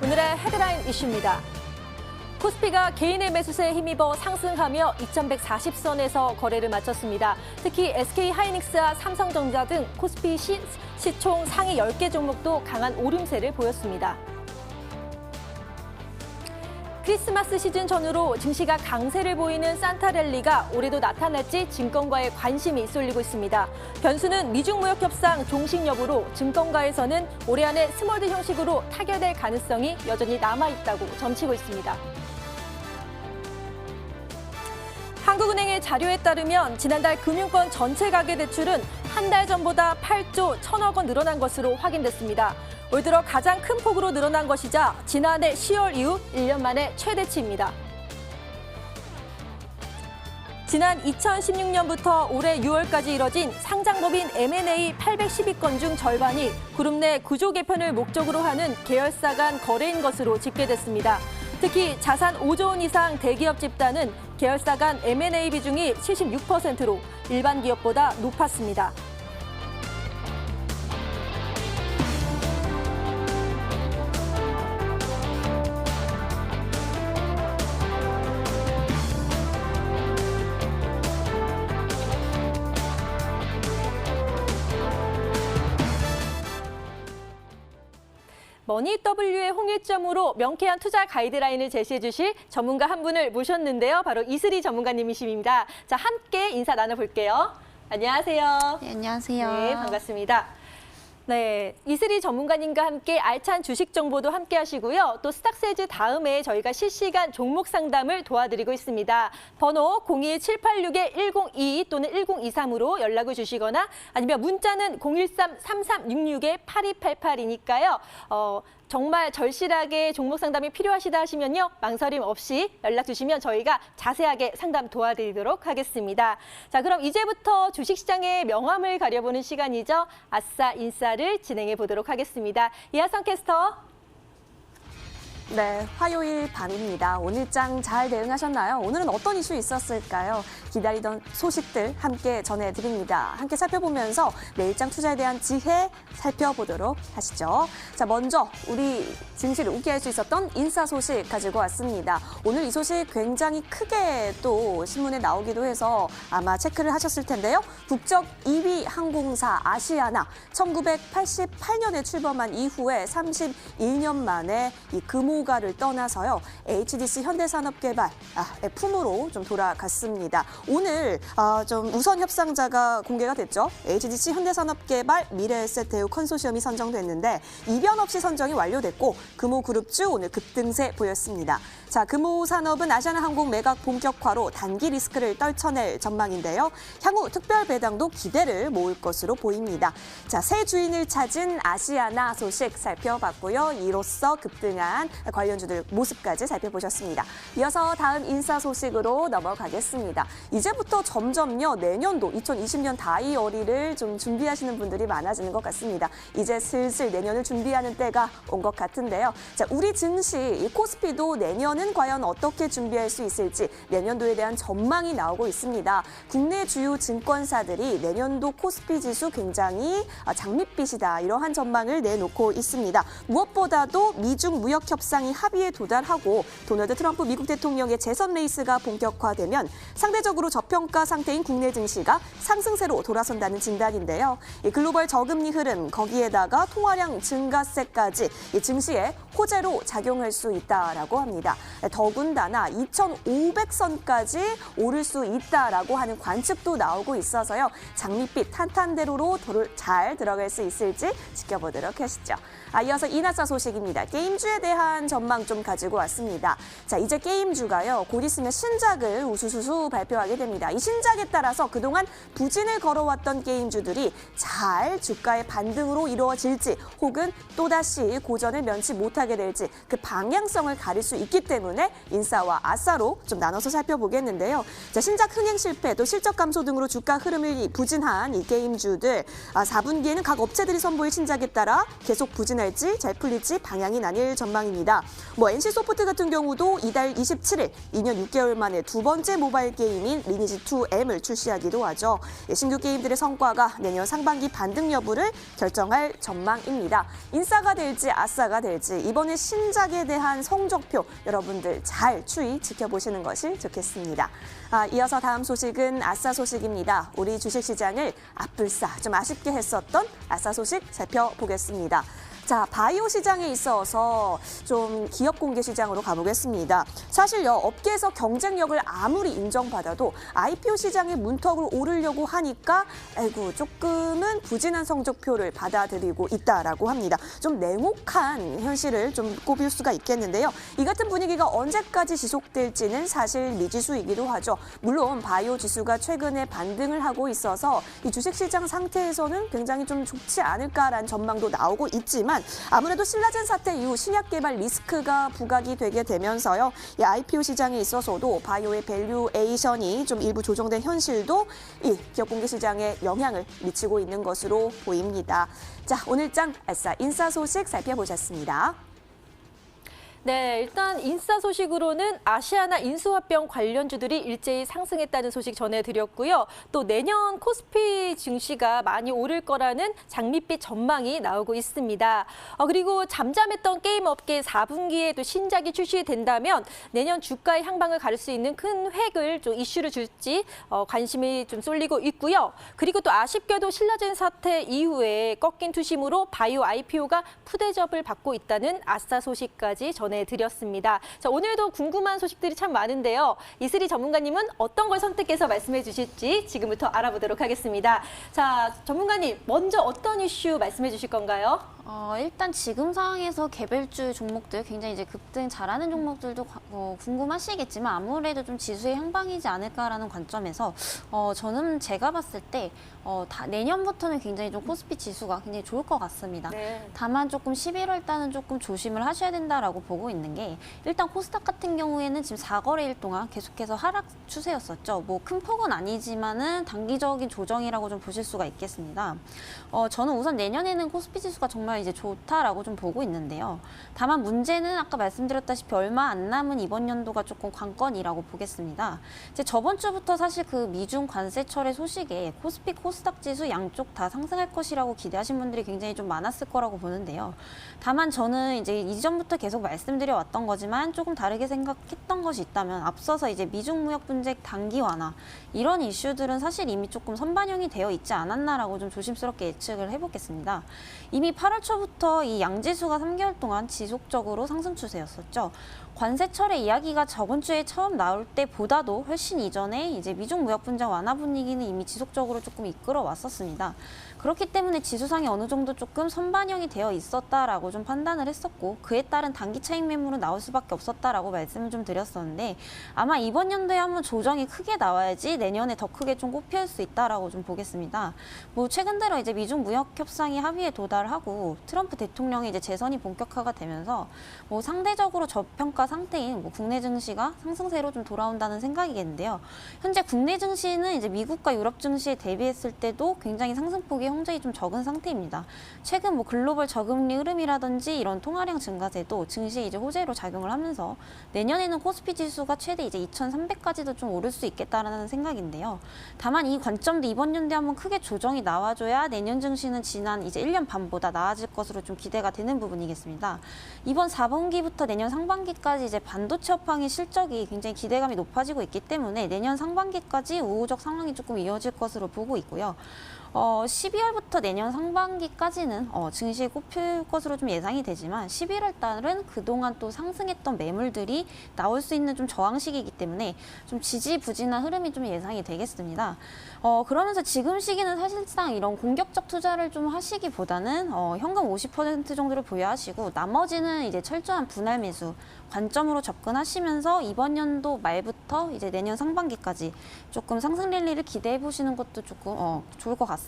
오늘의 헤드라인 이슈입니다. 코스피가 개인의 매수세에 힘입어 상승하며 2140선에서 거래를 마쳤습니다. 특히 SK하이닉스와 삼성전자 등 코스피 시총 상위 10개 종목도 강한 오름세를 보였습니다. 크리스마스 시즌 전후로 증시가 강세를 보이는 산타랠리가 올해도 나타날지 증권가에 관심이 쏠리고 있습니다. 변수는 미중 무역 협상 종식 여부로 증권가에서는 올해 안에 스몰드 형식으로 타결될 가능성이 여전히 남아있다고 점치고 있습니다. 한국은행의 자료에 따르면 지난달 금융권 전체 가계대출은 한 달 전보다 8조 1천억 원 늘어난 것으로 확인됐습니다. 올 들어 가장 큰 폭으로 늘어난 것이자 지난해 10월 이후 1년 만에 최대치입니다. 지난 2016년부터 올해 6월까지 이뤄진 상장법인 M&A 812건 중 절반이 그룹 내 구조 개편을 목적으로 하는 계열사 간 거래인 것으로 집계됐습니다. 특히 자산 5조 원 이상 대기업 집단은 계열사 간 M&A 비중이 76%로 일반 기업보다 높았습니다. 머니W의 홍일점으로 명쾌한 투자 가이드라인을 제시해 주실 전문가 한 분을 모셨는데요. 바로 이슬희 전문가님이십니다. 자, 함께 인사 나눠볼게요. 안녕하세요. 네, 안녕하세요. 네, 반갑습니다. 네, 이슬희 전문가님과 함께 알찬 주식 정보도 함께 하시고요. 또 스탁세즈 다음에 저희가 실시간 종목 상담을 도와드리고 있습니다. 번호 02786-1022 또는 1023으로 연락을 주시거나 아니면 문자는 013-3366-8288이니까요. 정말 절실하게 종목 상담이 필요하시다 하시면요. 망설임 없이 연락 주시면 저희가 자세하게 상담 도와드리도록 하겠습니다. 자, 그럼 이제부터 주식시장의 명암을 가려보는 시간이죠. 아싸 인싸를 진행해 보도록 하겠습니다. 이하성 캐스터. 네, 화요일 밤입니다. 오늘장 잘 대응하셨나요? 오늘은 어떤 이슈 있었을까요? 기다리던 소식들 함께 전해드립니다. 함께 살펴보면서 내일장 투자에 대한 지혜 살펴보도록 하시죠. 자, 먼저 우리 증시를 웃게 할 수 있었던 인사 소식 가지고 왔습니다. 오늘 이 소식 굉장히 크게 또 신문에 나오기도 해서 아마 체크를 하셨을 텐데요. 국적 2위 항공사 아시아나 1988년에 출범한 이후에 31년 만에 이 금호가를 떠나서요. HDC 현대산업개발 품으로 좀 돌아갔습니다. 오늘 좀 우선 협상자가 공개가 됐죠. HDC 현대산업개발 미래에셋대우 컨소시엄이 선정됐는데 이변 없이 선정이 완료됐고 금호그룹주 오늘 급등세 보였습니다. 자, 금호산업은 아시아나항공 매각 본격화로 단기 리스크를 떨쳐낼 전망인데요. 향후 특별 배당도 기대를 모을 것으로 보입니다. 자, 새 주인을 찾은 아시아나 소식 살펴봤고요. 이로써 급등한 관련주들 모습까지 살펴보셨습니다. 이어서 다음 인사 소식으로 넘어가겠습니다. 이제부터 점점요 내년도 2020년 다이어리를 좀 준비하시는 분들이 많아지는 것 같습니다. 이제 슬슬 내년을 준비하는 때가 온 것 같은데요. 자, 우리 증시 이 코스피도 내년은 과연 어떻게 준비할 수 있을지 내년도에 대한 전망이 나오고 있습니다. 국내 주요 증권사들이 내년도 코스피 지수 굉장히 장밋빛이다 이러한 전망을 내놓고 있습니다. 무엇보다도 미중 무역 협상이 합의에 도달하고 도널드 트럼프 미국 대통령의 재선 레이스가 본격화되면 상대적으로 저평가 상태인 국내 증시가 상승세로 돌아선다는 진단인데요. 이 글로벌 저금리 흐름 거기에다가 통화량 증가세까지 이 증시에 호재로 작용할 수 있다라고 합니다. 더군다나 2,500선까지 오를 수 있다라고 하는 관측도 나오고 있어서요. 장밋빛 탄탄대로로 잘 들어갈 수 있을지 지켜보도록 하시죠. 이어서 이나사 소식입니다. 게임주에 대한 전망 좀 가지고 왔습니다. 자, 이제 게임주가요. 곧 있으면 신작을 우수수수 발표하게 됩니다. 이 신작에 따라서 그동안 부진을 걸어왔던 게임주들이 잘 주가의 반등으로 이루어질지 혹은 또다시 고전을 면치 못하게 될지 그 방향성을 가릴 수 있기 때문에 인싸와 아싸로 좀 나눠서 살펴보겠는데요. 자, 신작 흥행 실패 또 실적 감소 등으로 주가 흐름을 부진한 이 게임주들 4분기에는 각 업체들이 선보일 신작에 따라 계속 부진할지 잘 풀릴지 방향이 나뉠 전망입니다. NC소프트 같은 경우도 이달 27일 2년 6개월 만에 두 번째 모바일 게임인 리니지2M을 출시하기도 하죠. 신규 게임들의 성과가 내년 상반기 반등 여부를 결정할 전망입니다. 인싸가 될지 아싸가 될지 이번에 신작에 대한 성적표 여러분들 잘 추이 지켜보시는 것이 좋겠습니다. 이어서 다음 소식은 아싸 소식입니다. 우리 주식시장을 앞불싸 좀 아쉽게 했었던 아싸 소식 살펴보겠습니다. 자, 바이오 시장에 있어서 좀 기업 공개 시장으로 가보겠습니다. 사실요, 업계에서 경쟁력을 아무리 인정받아도 IPO 시장의 문턱을 오르려고 하니까 조금은 부진한 성적표를 받아들이고 있다라고 합니다. 좀 냉혹한 현실을 좀 꼽을 수가 있겠는데요. 이 같은 분위기가 언제까지 지속될지는 사실 미지수이기도 하죠. 물론 바이오 지수가 최근에 반등을 하고 있어서 이 주식시장 상태에서는 굉장히 좀 좋지 않을까라는 전망도 나오고 있지만 아무래도 신라젠 사태 이후 신약 개발 리스크가 부각이 되게 되면서요. 이 IPO 시장에 있어서도 바이오의 밸류에이션이 좀 일부 조정된 현실도 이 기업 공개 시장에 영향을 미치고 있는 것으로 보입니다. 자, 오늘장 아싸 인싸 소식 살펴보셨습니다. 네, 일단 인싸 소식으로는 아시아나 인수합병 관련주들이 일제히 상승했다는 소식 전해드렸고요. 또 내년 코스피 증시가 많이 오를 거라는 장밋빛 전망이 나오고 있습니다. 그리고 잠잠했던 게임 업계 4분기에도 신작이 출시된다면 내년 주가의 향방을 가릴 수 있는 큰 획을 좀 이슈를 줄지 관심이 좀 쏠리고 있고요. 그리고 또 아쉽게도 신라젠 사태 이후에 꺾인 투심으로 바이오 IPO가 푸대접을 받고 있다는 아싸 소식까지 전해드렸습니다. 자, 오늘도 궁금한 소식들이 참 많은데요. 이슬이 전문가님은 어떤 걸 선택해서 말씀해 주실지 지금부터 알아보도록 하겠습니다. 자, 전문가님, 먼저 어떤 이슈 말씀해 주실 건가요? 일단 지금 상황에서 개별주 종목들, 굉장히 이제 급등 잘하는 종목들도 궁금하시겠지만 아무래도 좀 지수의 향방이지 않을까라는 관점에서 저는 제가 봤을 때 내년부터는 굉장히 좀 코스피 지수가 굉장히 좋을 것 같습니다. 네. 다만 조금 11월 달은 조금 조심을 하셔야 된다라고 보고 있는 게 일단 코스닥 같은 경우에는 지금 4거래일 동안 계속해서 하락 추세였었죠. 뭐 큰 폭은 아니지만은 단기적인 조정이라고 좀 보실 수가 있겠습니다. 저는 우선 내년에는 코스피 지수가 정말 이제 좋다라고 좀 보고 있는데요. 다만 문제는 아까 말씀드렸다시피 얼마 안 남은 이번 연도가 조금 관건이라고 보겠습니다. 이제 저번 주부터 사실 그 미중 관세 철회 소식에 코스피, 코스닥 지수 양쪽 다 상승할 것이라고 기대하신 분들이 굉장히 좀 많았을 거라고 보는데요. 다만 저는 이제 이전부터 계속 말씀드려 왔던 거지만 조금 다르게 생각했던 것이 있다면 앞서서 이제 미중 무역 분쟁 단기 완화 이런 이슈들은 사실 이미 조금 선반영이 되어 있지 않았나라고 좀 조심스럽게 예측을 해보겠습니다. 이미 8월 초부터 이 양지수가 3개월 동안 지속적으로 상승 추세였었죠. 관세철의 이야기가 저번 주에 처음 나올 때보다도 훨씬 이전에 이제 미중 무역 분쟁 완화 분위기는 이미 지속적으로 조금 이끌어 왔었습니다. 그렇기 때문에 지수상에 어느 정도 조금 선반영이 되어 있었다라고 좀 판단을 했었고 그에 따른 단기 차익 매물은 나올 수밖에 없었다라고 말씀을 좀 드렸었는데 아마 이번 연도에 한번 조정이 크게 나와야지 내년에 더 크게 좀 꽃피울 수 있다라고 좀 보겠습니다. 뭐 최근 들어 이제 미중 무역 협상이 합의에 도달하고 트럼프 대통령이 이제 재선이 본격화가 되면서 뭐 상대적으로 저평가 상태인 뭐 국내 증시가 상승세로 좀 돌아온다는 생각이겠는데요. 현재 국내 증시는 이제 미국과 유럽 증시에 대비했을 때도 굉장히 상승폭이 굉장히 좀 적은 상태입니다. 최근 뭐 글로벌 저금리 흐름이라든지 이런 통화량 증가세도 증시에 이제 호재로 작용을 하면서 내년에는 코스피 지수가 최대 이제 2,300까지도 좀 오를 수 있겠다라는 생각인데요. 다만 이 관점도 이번 연도에 한번 크게 조정이 나와줘야 내년 증시는 지난 이제 1년 반보다 나아질 것으로 좀 기대가 되는 부분이겠습니다. 이번 4분기부터 내년 상반기까지 이제 반도체 업황의 실적이 굉장히 기대감이 높아지고 있기 때문에 내년 상반기까지 우호적 상황이 조금 이어질 것으로 보고 있고요. 12월부터 내년 상반기까지는 증시에 꼽힐 것으로 좀 예상이 되지만 11월 달은 그동안 또 상승했던 매물들이 나올 수 있는 좀 저항 시기이기 때문에 좀 지지부진한 흐름이 좀 예상이 되겠습니다. 그러면서 지금 시기는 사실상 이런 공격적 투자를 좀 하시기보다는 현금 50% 정도를 보유하시고 나머지는 이제 철저한 분할 매수 관점으로 접근하시면서 이번 연도 말부터 이제 내년 상반기까지 조금 상승 랠리를 기대해 보시는 것도 조금 좋을 것 같습니다.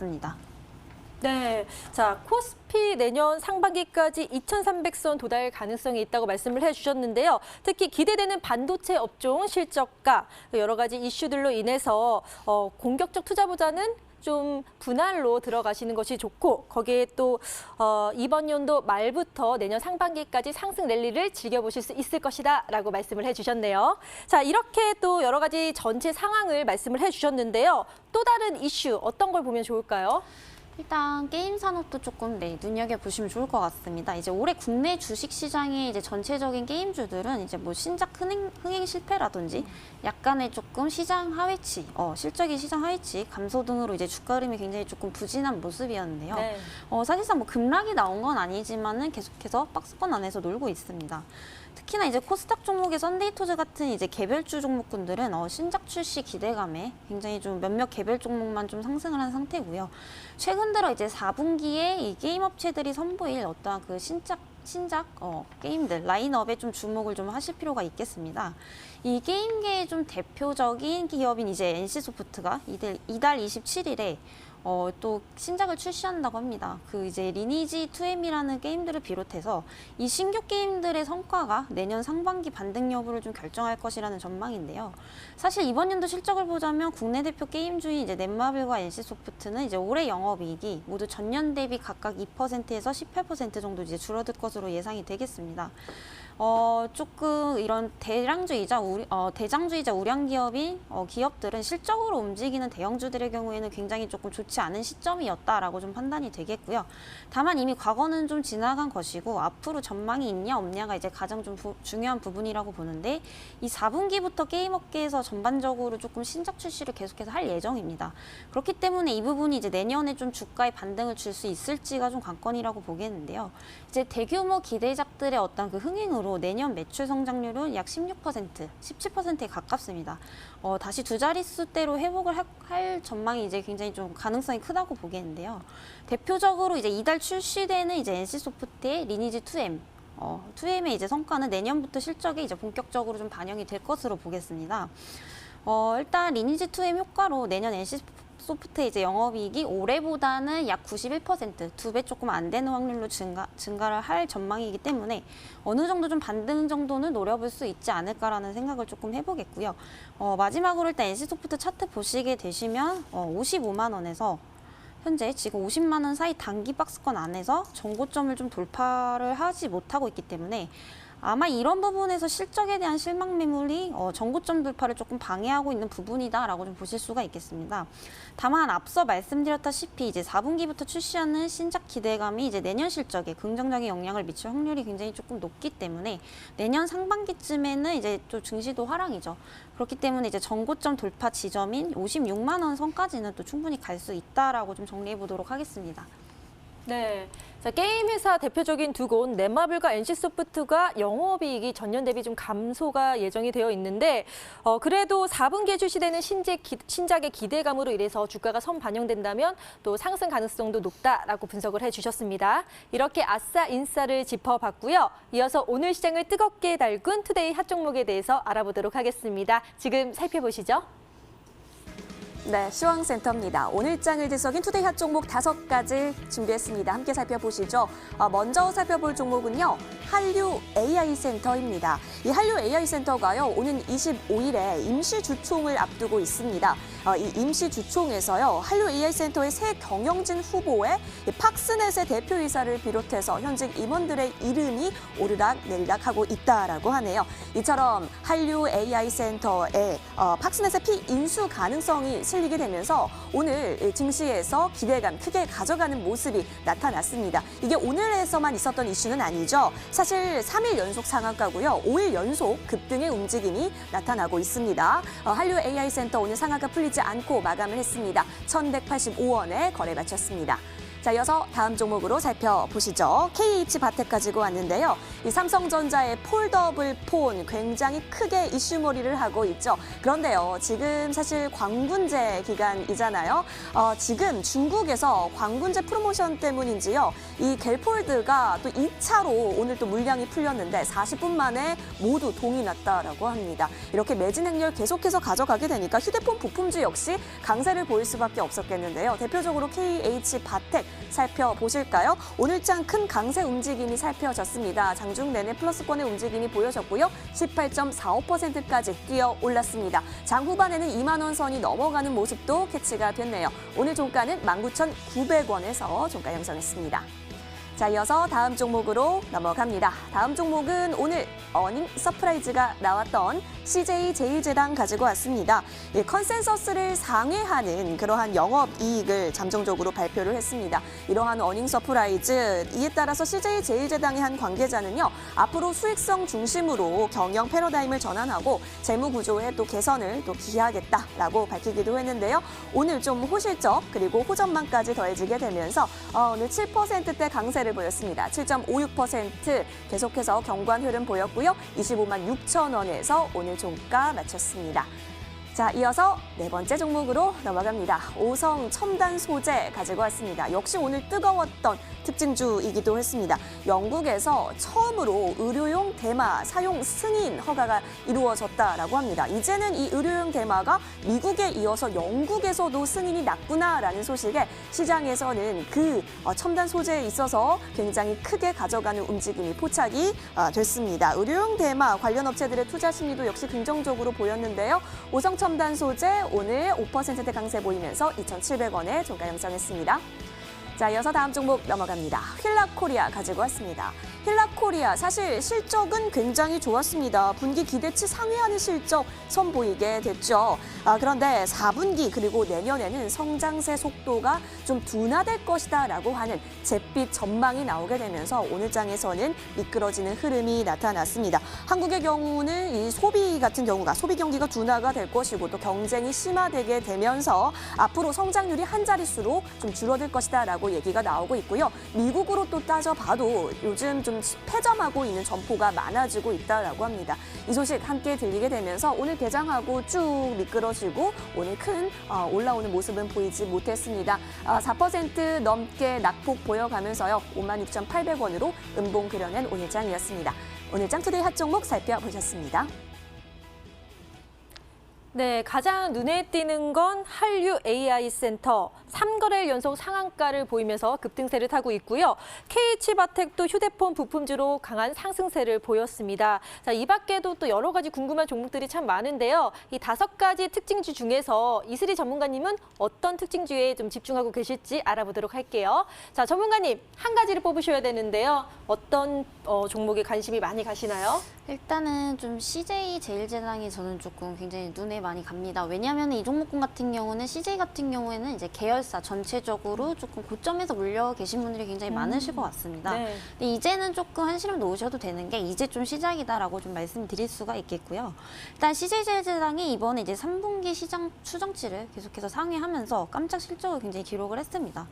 네, 자 코스피 내년 상반기까지 2,300선 도달 가능성이 있다고 말씀을 해주셨는데요. 특히 기대되는 반도체 업종 실적과 여러 가지 이슈들로 인해서 공격적 투자보다는 좀 분할로 들어가시는 것이 좋고 거기에 또 이번 연도 말부터 내년 상반기까지 상승 랠리를 즐겨보실 수 있을 것이다 라고 말씀을 해주셨네요. 자, 이렇게 또 여러 가지 전체 상황을 말씀을 해주셨는데요. 또 다른 이슈 어떤 걸 보면 좋을까요? 일단 게임 산업도 조금 눈여겨보시면 좋을 것 같습니다. 이제 올해 국내 주식 시장의 이제 전체적인 게임주들은 이제 뭐 신작 흥행 실패라든지 약간의 조금 시장 하회치, 실적이 시장 하회치 감소 등으로 이제 주가 흐름이 굉장히 조금 부진한 모습이었는데요. 네. 사실상 뭐 급락이 나온 건 아니지만은 계속해서 박스권 안에서 놀고 있습니다. 특히나 이제 코스닥 종목의 썬데이토즈 같은 이제 개별주 종목군들은 신작 출시 기대감에 굉장히 좀 몇몇 개별 종목만 좀 상승을 한 상태고요. 최근 들어 이제 4분기에 이 게임 업체들이 선보일 어떠한 그 신작 게임들 라인업에 좀 주목을 좀 하실 필요가 있겠습니다. 이 게임계의 좀 대표적인 기업인 이제 NC소프트가 이달 27일에 또 신작을 출시한다고 합니다. 그 이제 리니지 2M이라는 게임들을 비롯해서 이 신규 게임들의 성과가 내년 상반기 반등 여부를 좀 결정할 것이라는 전망인데요. 사실 이번 연도 실적을 보자면 국내 대표 게임주인 이제 넷마블과 NC소프트는 이제 올해 영업이익이 모두 전년 대비 각각 2%에서 18% 정도 이제 줄어들 것으로 예상이 되겠습니다. 조금 이런 대장주이자 우량 기업인 기업들은 실적으로 움직이는 대형주들의 경우에는 굉장히 조금 좋지 않은 시점이었다라고 좀 판단이 되겠고요. 다만 이미 과거는 좀 지나간 것이고 앞으로 전망이 있냐 없냐가 이제 가장 좀 중요한 부분이라고 보는데 이 4분기부터 게임 업계에서 전반적으로 조금 신작 출시를 계속해서 할 예정입니다. 그렇기 때문에 이 부분이 이제 내년에 좀 주가에 반등을 줄 수 있을지가 좀 관건이라고 보겠는데요. 이제 대규모 기대작들의 어떤 그 흥행으로 내년 매출 성장률은 약 16%, 17%에 가깝습니다. 다시 두 자릿수대로 회복을 할 전망이 이제 굉장히 좀 가능성이 크다고 보겠는데요. 대표적으로 이제 이달 출시되는 이제 NC소프트의 리니지 2M, 2M의 이제 성과는 내년부터 실적에 이제 본격적으로 좀 반영이 될 것으로 보겠습니다. 일단 리니지 2M 효과로 내년 NC소프트의 이제 영업이익이 올해보다는 약 91%, 2배 조금 안 되는 확률로 증가를 할 전망이기 때문에 어느 정도 좀 반등 정도는 노려볼 수 있지 않을까라는 생각을 조금 해보겠고요. 마지막으로 일단 NC소프트 차트 보시게 되시면 55만 원에서 현재 지금 50만 원 사이 단기 박스권 안에서 전고점을 좀 돌파를 하지 못하고 있기 때문에 아마 이런 부분에서 실적에 대한 실망 매물이 전고점 돌파를 조금 방해하고 있는 부분이다라고 좀 보실 수가 있겠습니다. 다만 앞서 말씀드렸다시피 이제 4분기부터 출시하는 신작 기대감이 이제 내년 실적에 긍정적인 영향을 미칠 확률이 굉장히 조금 높기 때문에 내년 상반기쯤에는 이제 또 증시도 하락이죠. 그렇기 때문에 이제 전고점 돌파 지점인 56만 원 선까지는 또 충분히 갈 수 있다라고 좀 정리해 보도록 하겠습니다. 네. 자, 게임 회사 대표적인 두 곳 넷마블과 NC소프트가 영업이익이 전년 대비 좀 감소가 예정이 되어 있는데 그래도 4분기에 출시되는 신작의 기대감으로 인해서 주가가 선반영된다면 또 상승 가능성도 높다라고 분석을 해주셨습니다. 이렇게 아싸 인싸를 짚어봤고요. 이어서 오늘 시장을 뜨겁게 달군 투데이 핫 종목에 대해서 알아보도록 하겠습니다. 지금 살펴보시죠. 네, 시황센터입니다. 오늘 장을 뒤섞인 투데이 핫 종목 5가지 준비했습니다. 함께 살펴보시죠. 먼저 살펴볼 종목은요. 한류 AI센터입니다. 이 한류 AI센터가요. 오는 25일에 임시 주총을 앞두고 있습니다. 이 임시 주총에서요. 한류 AI센터의 새 경영진 후보에 팍스넷의 대표이사를 비롯해서 현직 임원들의 이름이 오르락내리락하고 있다라고 하네요. 이처럼 한류 AI센터의 팍스넷의 피인수 가능성이 실리게 되면서 오늘 증시에서 기대감 크게 가져가는 모습이 나타났습니다. 이게 오늘에서만 있었던 이슈는 아니죠. 사실 3일 연속 상한가고요. 5일 연속 급등의 움직임이 나타나고 있습니다. 한류 AI센터 오늘 상한가 풀리지 않고 마감을 했습니다. 1,185원에 거래 마쳤습니다. 자, 이어서 다음 종목으로 살펴보시죠. KH바텍 가지고 왔는데요. 이 삼성전자의 폴더블 폰 굉장히 크게 이슈몰이를 하고 있죠. 그런데요, 지금 사실 광군제 기간이잖아요. 지금 중국에서 광군제 프로모션 때문인지요. 이 갤폴드가 또 2차로 오늘 또 물량이 풀렸는데 40분 만에 모두 동이 났다라고 합니다. 이렇게 매진 행렬 계속해서 가져가게 되니까 휴대폰 부품주 역시 강세를 보일 수밖에 없었겠는데요. 대표적으로 KH바텍 살펴보실까요? 오늘장 큰 강세 움직임이 살펴졌습니다. 장중 내내 플러스권의 움직임이 보여졌고요. 18.45%까지 뛰어 올랐습니다. 장 후반에는 2만 원 선이 넘어가는 모습도 캐치가 됐네요. 오늘 종가는 19,900원에서 종가 형성했습니다. 자, 이어서 다음 종목으로 넘어갑니다. 다음 종목은 오늘 어닝 서프라이즈가 나왔던 CJ제일제당 가지고 왔습니다. 컨센서스를 상회하는 그러한 영업이익을 잠정적으로 발표를 했습니다. 이러한 어닝 서프라이즈, 이에 따라서 CJ제일제당의 한 관계자는요, 앞으로 수익성 중심으로 경영 패러다임을 전환하고 재무 구조의 또 개선을 또 기하겠다라고 밝히기도 했는데요. 오늘 좀 호실적 그리고 호전망까지 더해지게 되면서 오늘 7%대 강세를 보였습니다. 7.56% 계속해서 견고한 흐름 보였고요. 25만 6천 원에서 오늘 종가 마쳤습니다. 자, 이어서 네 번째 종목으로 넘어갑니다. 오성 첨단 소재 가지고 왔습니다. 역시 오늘 뜨거웠던 특징주이기도 했습니다. 영국에서 처음으로 의료용 대마 사용 승인 허가가 이루어졌다라고 합니다. 이제는 이 의료용 대마가 미국에 이어서 영국에서도 승인이 났구나라는 소식에 시장에서는 그 첨단 소재에 있어서 굉장히 크게 가져가는 움직임이 포착이 됐습니다. 의료용 대마 관련 업체들의 투자 심리도 역시 긍정적으로 보였는데요. 오성 첨단 소재 오늘 5%대 강세 보이면서 2,700원에 종가 형성했습니다. 자, 이어서 다음 종목 넘어갑니다. 휠라코리아 가지고 왔습니다. 휠라코리아 사실 실적은 굉장히 좋았습니다. 분기 기대치 상회하는 실적 선보이게 됐죠. 그런데 4분기 그리고 내년에는 성장세 속도가 좀 둔화될 것이다라고 하는 잿빛 전망이 나오게 되면서 오늘 장에서는 미끄러지는 흐름이 나타났습니다. 한국의 경우는 이 소비 같은 경우가 소비 경기가 둔화가 될 것이고 또 경쟁이 심화되게 되면서 앞으로 성장률이 한 자릿수로 좀 줄어들 것이다라고 얘기가 나오고 있고요. 미국으로 또 따져봐도 요즘 좀 폐점하고 있는 점포가 많아지고 있다라고 합니다. 이 소식 함께 들리게 되면서 오늘 개장하고 쭉 미끄러지고 오늘 큰 올라오는 모습은 보이지 못했습니다. 4% 넘게 낙폭 보여가면서요. 56,800원으로 음봉 그려낸 오늘 장이었습니다. 오늘 장 투데이 핫 종목 살펴보셨습니다. 네, 가장 눈에 띄는 건 한류 AI 센터. 3거래일 연속 상한가를 보이면서 급등세를 타고 있고요. KH바텍도 휴대폰 부품주로 강한 상승세를 보였습니다. 자, 이 밖에도 또 여러 가지 궁금한 종목들이 참 많은데요. 이 5가지 특징주 중에서 이슬이 전문가님은 어떤 특징주에 좀 집중하고 계실지 알아보도록 할게요. 자, 전문가님 한 가지를 뽑으셔야 되는데요. 어떤 종목에 관심이 많이 가시나요? 일단은 좀 CJ제일제당이 저는 조금 굉장히 눈에 많이 갑니다. 왜냐하면 이 종목군 같은 경우는 CJ 같은 경우에는 이제 계열사 전체적으로 조금 고점에서 물려 계신 분들이 굉장히 많으실 것 같습니다. 네. 근데 이제는 조금 한시름 놓으셔도 되는 게 이제 좀 시작이다라고 좀 말씀드릴 수가 있겠고요. 일단 CJ제일제당이 이번에 이제 3분기 시장 추정치를 계속해서 상회하면서 깜짝 실적을 굉장히 기록을 했습니다.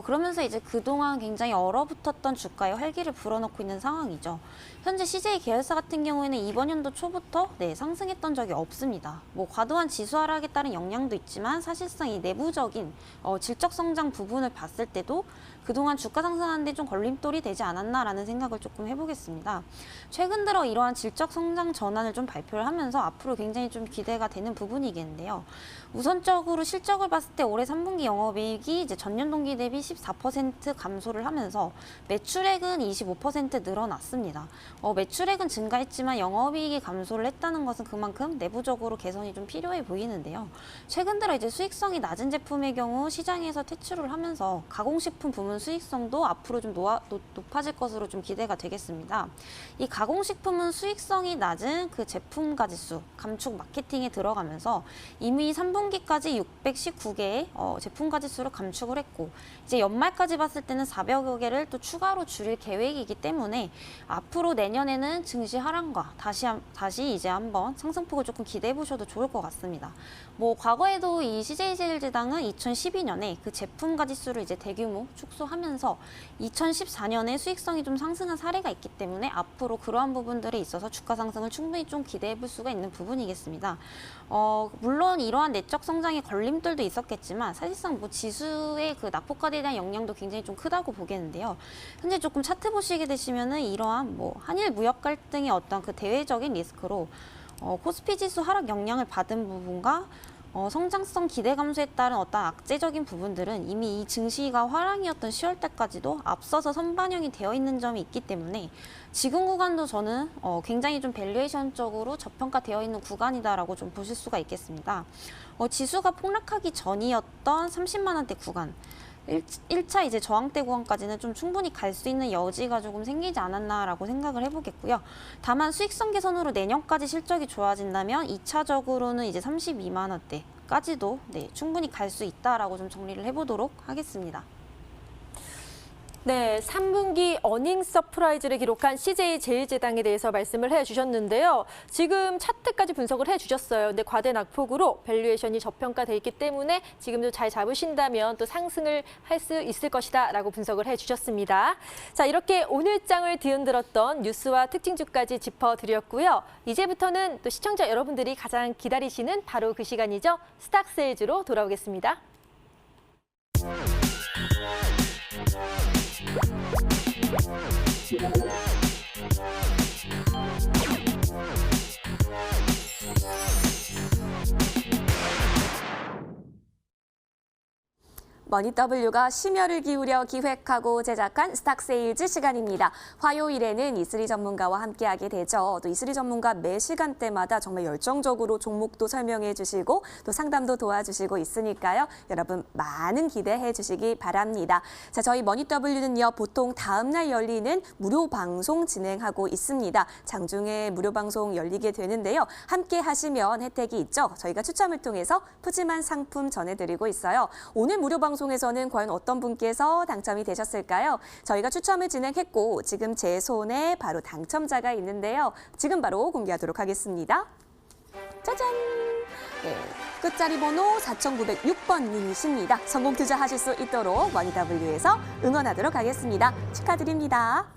그러면서 이제 그동안 굉장히 얼어붙었던 주가에 활기를 불어넣고 있는 상황이죠. 현재 CJ 계열사 같은 경우에는 이번 연도 초부터 상승했던 적이 없습니다. 뭐 과도한 지수 하락에 따른 영향도 있지만 사실상 이 내부적인 질적 성장 부분을 봤을 때도 그동안 주가 상승하는 데 좀 걸림돌이 되지 않았나라는 생각을 조금 해보겠습니다. 최근 들어 이러한 질적 성장 전환을 좀 발표를 하면서 앞으로 굉장히 좀 기대가 되는 부분이겠는데요. 우선적으로 실적을 봤을 때 올해 3분기 영업이익이 이제 전년 동기 대비 14% 감소를 하면서 매출액은 25% 늘어났습니다. 매출액은 증가했지만 영업이익이 감소를 했다는 것은 그만큼 내부적으로 개선이 좀 필요해 보이는데요. 최근 들어 이제 수익성이 낮은 제품의 경우 시장에서 퇴출을 하면서 가공식품 부문 수익성도 앞으로 좀 높아질 것으로 좀 기대가 되겠습니다. 이 가공식품은 수익성이 낮은 그 제품 가지수, 감축 마케팅에 들어가면서 이미 3분기까지 619개의 제품 가지수를 감축을 했고 이제 연말까지 봤을 때는 400여 개를 또 추가로 줄일 계획이기 때문에 앞으로 내년에는 증시 하락과 다시 이제 한번 상승폭을 조금 기대해 보셔도 좋을 것 같습니다. 뭐 과거에도 이 CJ제일제당은 2012년에 그 제품 가지수를 이제 대규모 축소하면서 2014년에 수익성이 좀 상승한 사례가 있기 때문에 앞으로 그러한 부분들에 있어서 주가 상승을 충분히 좀 기대해 볼 수가 있는 부분이겠습니다. 물론 이러한 내적 성장의 걸림돌도 있었겠지만 사실상 뭐 지수의 그 낙폭과대에 대한 영향도 굉장히 좀 크다고 보겠는데요. 현재 조금 차트 보시게 되시면은 이러한 뭐 한일 무역 갈등의 어떤 그 대외적인 리스크로 코스피 지수 하락 영향을 받은 부분과 성장성 기대 감소에 따른 어떤 악재적인 부분들은 이미 이 증시가 화랑이었던 10월 달까지도 앞서서 선반영이 되어 있는 점이 있기 때문에 지금 구간도 저는 굉장히 좀 밸류에이션적으로 저평가되어 있는 구간이다라고 좀 보실 수가 있겠습니다. 지수가 폭락하기 전이었던 30만 원대 구간, 1차 이제 저항대 구간까지는 좀 충분히 갈 수 있는 여지가 조금 생기지 않았나라고 생각을 해보겠고요. 다만 수익성 개선으로 내년까지 실적이 좋아진다면 2차적으로는 이제 32만 원대까지도 충분히 갈 수 있다라고 좀 정리를 해보도록 하겠습니다. 네, 3분기 어닝 서프라이즈를 기록한 CJ제일제당에 대해서 말씀을 해주셨는데요. 지금 차트까지 분석을 해주셨어요. 근데 과대 낙폭으로 밸류에이션이 저평가돼 있기 때문에 지금도 잘 잡으신다면 또 상승을 할 수 있을 것이다 라고 분석을 해주셨습니다. 자, 이렇게 오늘 장을 뒤흔들었던 뉴스와 특징주까지 짚어드렸고요. 이제부터는 또 시청자 여러분들이 가장 기다리시는 바로 그 시간이죠. 스탁세일즈로 돌아오겠습니다. 머니W가 심혈을 기울여 기획하고 제작한 스탁세일즈 시간입니다. 화요일에는 이슬이 전문가와 함께하게 되죠. 또 이슬이 전문가 매 시간대마다 정말 열정적으로 종목도 설명해 주시고 또 상담도 도와주시고 있으니까요. 여러분 많은 기대해 주시기 바랍니다. 자, 저희 머니W는요. 보통 다음 날 열리는 무료 방송 진행하고 있습니다. 장중에 무료 방송 열리게 되는데요. 함께 하시면 혜택이 있죠. 저희가 추첨을 통해서 푸짐한 상품 전해드리고 있어요. 오늘 무료 방송에서는 과연 어떤 분께서 당첨이 되셨을까요? 저희가 추첨을 진행했고 지금 제 손에 바로 당첨자가 있는데요. 지금 바로 공개하도록 하겠습니다. 짜잔! 네, 끝자리 번호 4906번 님이십니다. 성공 투자하실 수 있도록 머니W에서 응원하도록 하겠습니다. 축하드립니다.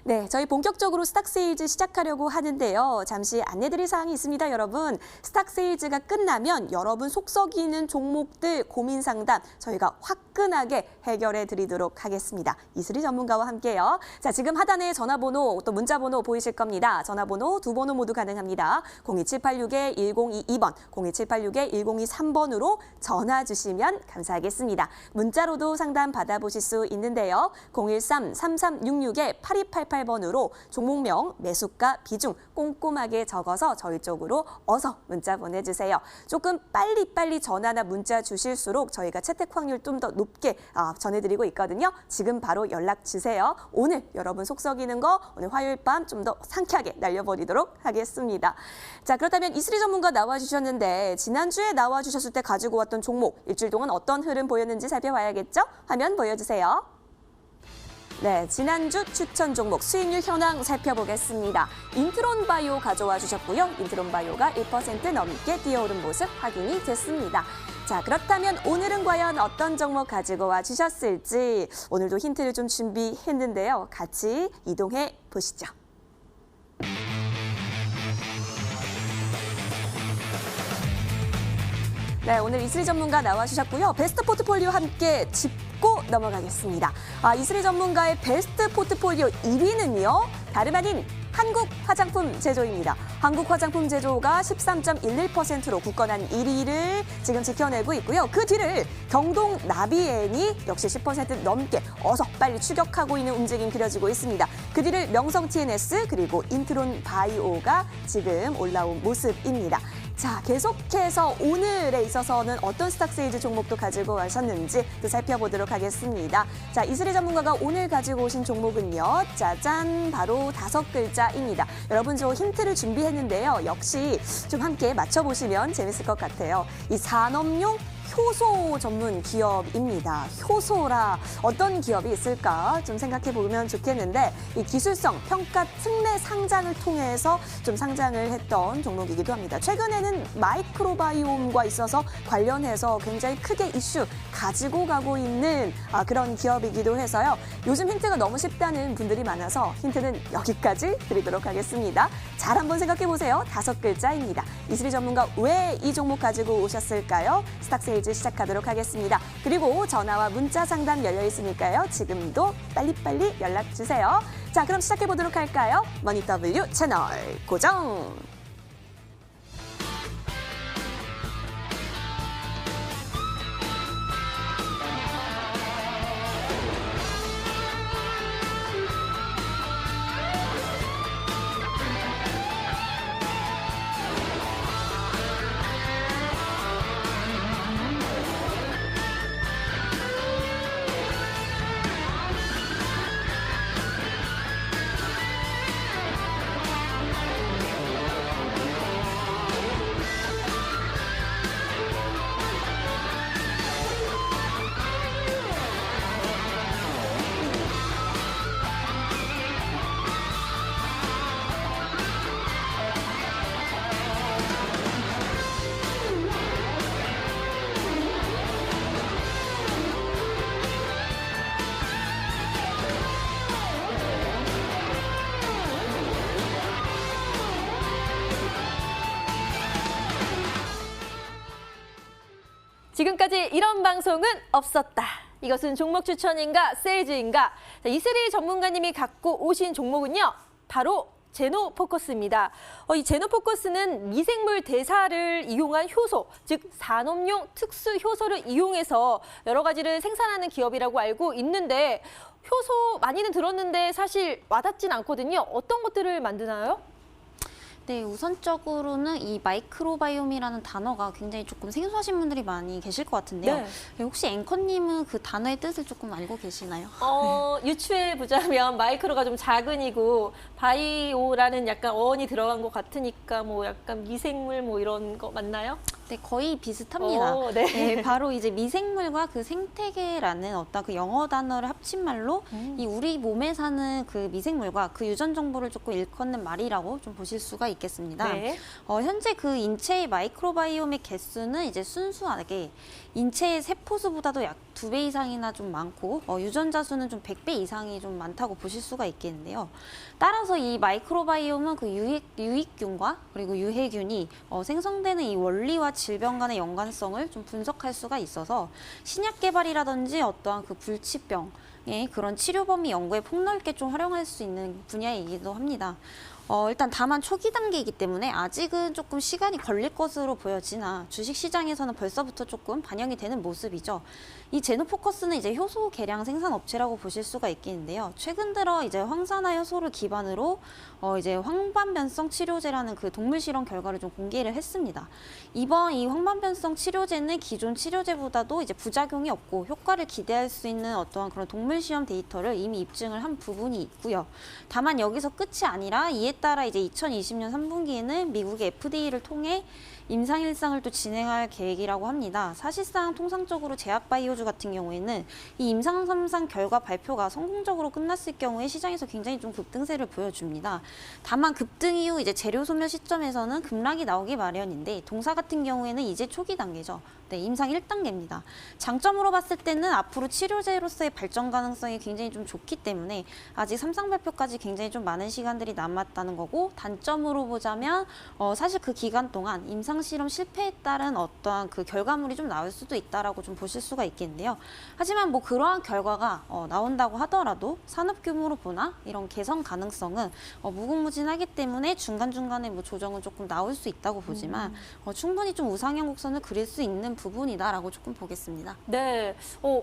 네, 저희 본격적으로 스탁세일즈 시작하려고 하는데요. 잠시 안내드릴 사항이 있습니다, 여러분. 스탁세일즈가 끝나면 여러분 속 썩이는 종목들 고민 상담 저희가 화끈하게 해결해 드리도록 하겠습니다. 이슬이 전문가와 함께요. 자, 지금 하단에 전화번호 또 문자번호 보이실 겁니다. 전화번호 두 번호 모두 가능합니다. 02786-1022번, 02786-1023번으로 전화 주시면 감사하겠습니다. 문자로도 상담 받아보실 수 있는데요. 013-3366-8288 번으로 종목명, 매수가, 비중 꼼꼼하게 적어서 저희 쪽으로 어서 문자 보내주세요. 조금 빨리 전화나 문자 주실수록 저희가 채택 확률 좀 더 높게 전해드리고 있거든요. 지금 바로 연락 주세요. 오늘 여러분 속 썩이는 거 오늘 화요일 밤 좀 더 상쾌하게 날려버리도록 하겠습니다. 자, 그렇다면 이슬이 전문가 나와주셨는데 지난주에 나와주셨을 때 가지고 왔던 종목 일주일 동안 어떤 흐름 보였는지 살펴봐야겠죠? 화면 보여주세요. 네, 지난주 추천 종목 수익률 현황 살펴보겠습니다. 인트론바이오 가져와 주셨고요. 인트론바이오가 1% 넘게 뛰어오른 모습 확인이 됐습니다. 자, 그렇다면 오늘은 과연 어떤 종목 가지고 와 주셨을지 오늘도 힌트를 좀 준비했는데요. 같이 이동해 보시죠. 네, 오늘 이슬이 전문가 나와주셨고요. 베스트 포트폴리오 함께 짚고 넘어가겠습니다. 이슬이 전문가의 베스트 포트폴리오 1위는요. 다름 아닌 한국 화장품 제조입니다. 한국 화장품 제조가 13.11%로 굳건한 1위를 지금 지켜내고 있고요. 그 뒤를 경동 나비엔이 역시 10% 넘게 어서 빨리 추격하고 있는 움직임 그려지고 있습니다. 그 뒤를 명성 TNS 그리고 인트론 바이오가 지금 올라온 모습입니다. 자, 계속해서 오늘에 있어서는 어떤 스탁세일즈 종목도 가지고 가셨는지 또 살펴보도록 하겠습니다. 자, 이슬이 전문가가 오늘 가지고 오신 종목은요. 짜잔, 바로 5글자입니다. 여러분 저 힌트를 준비했는데요. 역시 좀 함께 맞춰보시면 재밌을 것 같아요. 이 산업용 효소 전문 기업입니다. 효소라 어떤 기업이 있을까 좀 생각해 보면 좋겠는데 이 기술성 평가 특례 상장을 통해서 좀 상장을 했던 종목이기도 합니다. 최근에는 마이크로바이옴과 있어서 관련해서 굉장히 크게 이슈 가지고 가고 있는 그런 기업이기도 해서요. 요즘 힌트가 너무 쉽다는 분들이 많아서 힌트는 여기까지 드리도록 하겠습니다. 잘 한번 생각해 보세요. 5글자입니다. 이슬이 전문가 왜 이 종목 가지고 오셨을까요? 스탁세일즈 시작하도록 하겠습니다. 그리고 전화와 문자 상담 열려 있으니까요. 지금도 빨리빨리 연락 주세요. 자, 그럼 시작해 보도록 할까요? 머니W 채널 고정! 지금까지 이런 방송은 없었다. 이것은 종목 추천인가 세일즈인가? 자, 이슬희 전문가님이 갖고 오신 종목은요. 바로 제노포커스입니다. 이 제노포커스는 미생물 대사를 이용한 효소, 즉 산업용 특수 효소를 이용해서 여러 가지를 생산하는 기업이라고 알고 있는데 효소 많이는 들었는데 사실 와닿진 않거든요. 어떤 것들을 만드나요? 네, 우선적으로는 이 마이크로바이옴이라는 단어가 굉장히 조금 생소하신 분들이 많이 계실 것 같은데요. 네. 혹시 앵커님은 그 단어의 뜻을 조금 알고 계시나요? 유추해 보자면 마이크로가 좀 작은이고 바이오라는 약간 어원이 들어간 것 같으니까 뭐 약간 미생물 뭐 이런 거 맞나요? 네, 거의 비슷합니다. 네. 네, 바로 이제 미생물과 그 생태계라는 어떤 그 영어 단어를 합친 말로 이 우리 몸에 사는 그 미생물과 그 유전 정보를 조금 일컫는 말이라고 좀 보실 수가 있겠습니다. 네. 현재 그 인체의 마이크로바이옴의 개수는 이제 순수하게 인체의 세포수보다도 약 2배 이상이나 좀 많고 유전자 수는 좀 100배 이상이 좀 많다고 보실 수가 있겠는데요. 따라서 이 마이크로바이옴은 그 유익균과 그리고 유해균이 생성되는 이 원리와 질병 간의 연관성을 좀 분석할 수가 있어서 신약 개발이라든지 어떠한 그 불치병의 그런 치료 범위 연구에 폭넓게 좀 활용할 수 있는 분야이기도 합니다. 일단 다만 초기 단계이기 때문에 아직은 조금 시간이 걸릴 것으로 보여지나 주식시장에서는 벌써부터 조금 반영이 되는 모습이죠. 이 제노포커스는 이제 효소 계량 생산 업체라고 보실 수가 있겠는데요. 최근 들어 이제 황산화 효소를 기반으로 이제 황반변성 치료제라는 그 동물 실험 결과를 좀 공개를 했습니다. 이번 이 황반변성 치료제는 기존 치료제보다도 이제 부작용이 없고 효과를 기대할 수 있는 어떠한 그런 동물 시험 데이터를 이미 입증을 한 부분이 있고요. 다만 여기서 끝이 아니라 이에 따라 이제 2020년 3분기에는 미국의 FDA를 통해 임상 일상을 또 진행할 계획이라고 합니다. 사실상 통상적으로 제약바이오주 같은 경우에는 이 임상 3상 결과 발표가 성공적으로 끝났을 경우에 시장에서 굉장히 좀 급등세를 보여줍니다. 다만 급등 이후 이제 재료 소멸 시점에서는 급락이 나오기 마련인데 동사 같은 경우에는 이제 초기 단계죠. 네, 임상 1단계입니다. 장점으로 봤을 때는 앞으로 치료제로서의 발전 가능성이 굉장히 좀 좋기 때문에 아직 3상 발표까지 굉장히 좀 많은 시간들이 남았다는 거고 단점으로 보자면 사실 그 기간 동안 임상 실험 실패에 따른 어떠한 그 결과물이 좀 나올 수도 있다라고 좀 보실 수가 있겠는데요. 하지만 뭐 그러한 결과가 나온다고 하더라도 산업 규모로 보나 이런 개선 가능성은 무궁무진하기 때문에 중간중간에 뭐 조정은 조금 나올 수 있다고 보지만 충분히 좀 우상향 곡선을 그릴 수 있는 부분이다라고 조금 보겠습니다. 네,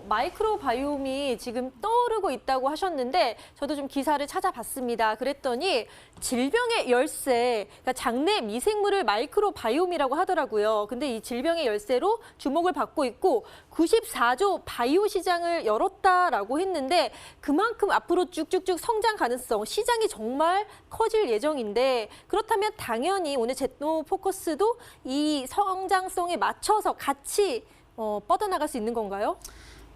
마이크로바이옴이 지금 떠오르고 있다고 하셨는데 저도 좀 기사를 찾아봤습니다. 그랬더니 질병의 열쇠, 그러니까 장내 미생물을 마이크로바이옴이라고 하더라고요. 근데 이 질병의 열쇠로 주목을 받고 있고 94조 바이오 시장을 열었다라고 했는데 그만큼 앞으로 쭉쭉쭉 성장 가능성, 시장이 정말 커질 예정인데 그렇다면 당연히 오늘 제노포커스도 이 성장성에 맞춰서 같이 뻗어나갈 수 있는 건가요?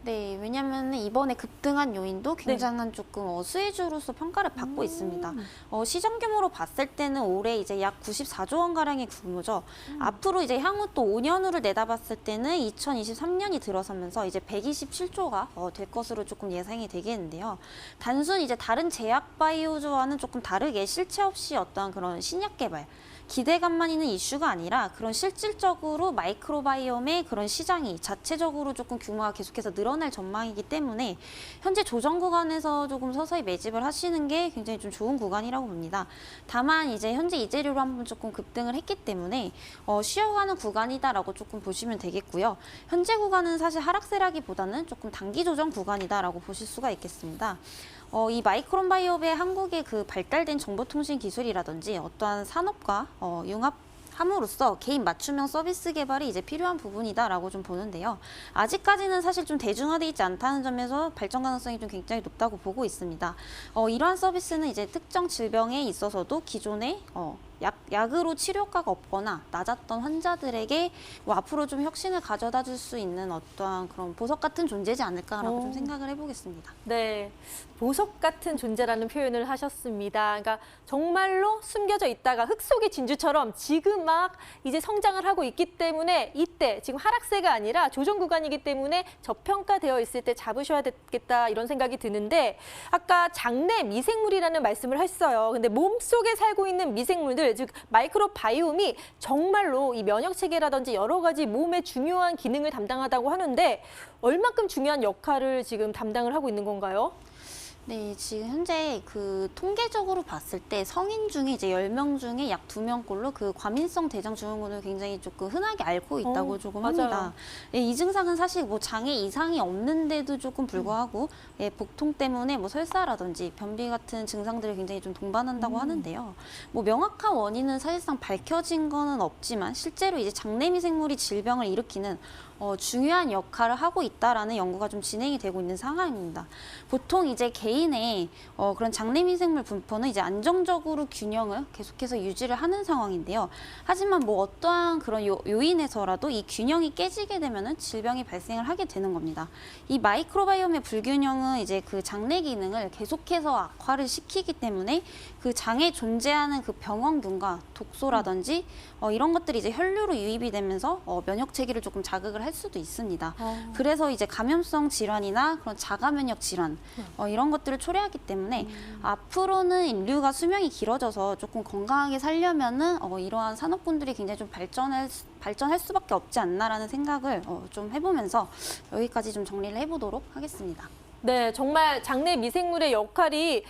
네, 왜냐하면 이번에 급등한 요인도 굉장한 조금 수혜주로서 평가를 받고 있습니다. 시장 규모로 봤을 때는 올해 이제 약 94조 원 가량의 규모죠. 앞으로 이제 향후 또 5년 후를 내다봤을 때는 2023년이 들어서면서 이제 127조가 될 것으로 조금 예상이 되겠는데요. 단순 이제 다른 제약 바이오주와는 조금 다르게 실체 없이 어떠한 그런 신약 개발 기대감만 있는 이슈가 아니라 그런 실질적으로 마이크로바이옴의 그런 시장이 자체적으로 조금 규모가 계속해서 늘어날 전망이기 때문에 현재 조정 구간에서 조금 서서히 매집을 하시는 게 굉장히 좀 좋은 구간이라고 봅니다. 다만 이제 현재 이재료로 한번 조금 급등을 했기 때문에 쉬어가는 구간이다라고 조금 보시면 되겠고요. 현재 구간은 사실 하락세라기보다는 조금 단기 조정 구간이다라고 보실 수가 있겠습니다. 이 마이크로바이옴의 한국의 그 발달된 정보통신 기술이라든지 어떠한 산업과 융합함으로써 개인 맞춤형 서비스 개발이 이제 필요한 부분이다라고 좀 보는데요. 아직까지는 사실 좀 대중화되어 있지 않다는 점에서 발전 가능성이 좀 굉장히 높다고 보고 있습니다. 이러한 서비스는 이제 특정 질병에 있어서도 기존에 약으로 치료 효과가 없거나 낮았던 환자들에게 앞으로 좀 혁신을 가져다 줄 수 있는 어떠한 그런 보석 같은 존재지 않을까라고 좀 생각을 해보겠습니다. 네, 보석 같은 존재라는 표현을 하셨습니다. 그러니까 정말로 숨겨져 있다가 흙 속의 진주처럼 지금 막 이제 성장을 하고 있기 때문에 이때 지금 하락세가 아니라 조정 구간이기 때문에 저평가되어 있을 때 잡으셔야 되겠다 이런 생각이 드는데 아까 장내 미생물이라는 말씀을 했어요. 근데 몸속에 살고 있는 미생물들 즉 마이크로바이옴이 정말로 이 면역 체계라든지 여러 가지 몸의 중요한 기능을 담당하다고 하는데 얼마큼 중요한 역할을 지금 담당을 하고 있는 건가요? 네, 지금 현재 그 통계적으로 봤을 때 성인 중에 이제 10명 중에 약 2명꼴로 그 과민성 대장 증후군을 굉장히 조금 흔하게 앓고 있다고 조금 맞아요. 합니다. 예, 이 증상은 사실 뭐 장애 이상이 없는데도 조금 불구하고 예, 복통 때문에 뭐 설사라든지 변비 같은 증상들을 굉장히 좀 동반한다고 하는데요. 뭐 명확한 원인은 사실상 밝혀진 거는 없지만 실제로 이제 장내미생물이 질병을 일으키는 중요한 역할을 하고 있다라는 연구가 좀 진행이 되고 있는 상황입니다. 보통 이제 개인의 그런 장내미생물 분포는 이제 안정적으로 균형을 계속해서 유지를 하는 상황인데요. 하지만 뭐 어떠한 그런 요인에서라도 이 균형이 깨지게 되면은 질병이 발생을 하게 되는 겁니다. 이 마이크로바이옴의 불균형은 이제 그 장내 기능을 계속해서 악화를 시키기 때문에 그 장에 존재하는 그 병원균과 독소라든지 이런 것들이 이제 혈류로 유입이 되면서 면역 체계를 조금 자극을 할 수도 있습니다. 그래서 이제 감염성 질환이나 그런 자가 면역 질환 이런 것들을 초래하기 때문에 앞으로는 인류가 수명이 길어져서 조금 건강하게 살려면은 이러한 산업군들이 굉장히 좀 발전할 수밖에 없지 않나라는 생각을 좀 해보면서 여기까지 좀 정리를 해보도록 하겠습니다. 네, 정말 장내 미생물의 역할이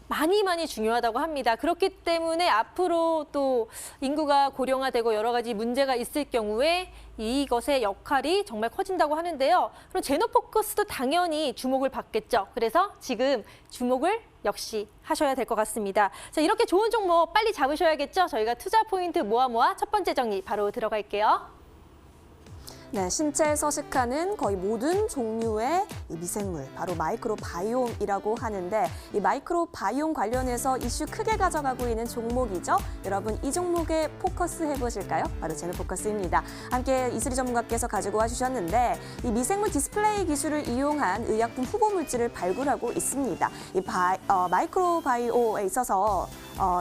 많이 중요하다고 합니다. 그렇기 때문에 앞으로 또 인구가 고령화되고 여러 가지 문제가 있을 경우에 이것의 역할이 정말 커진다고 하는데요. 그럼 제노포커스도 당연히 주목을 받겠죠. 그래서 지금 주목을 역시 하셔야 될 것 같습니다. 자, 이렇게 좋은 종목 빨리 잡으셔야겠죠. 저희가 투자 포인트 모아 첫 번째 정리 바로 들어갈게요. 네, 신체에 서식하는 거의 모든 종류의 이 미생물, 바로 마이크로바이옴이라고 하는데 이 마이크로바이옴 관련해서 이슈 크게 가져가고 있는 종목이죠. 여러분 이 종목에 포커스 해보실까요? 바로 제노포커스입니다. 함께 이슬이 전문가께서 가지고 와주셨는데 이 미생물 디스플레이 기술을 이용한 의약품 후보 물질을 발굴하고 있습니다. 이 마이크로바이오에 있어서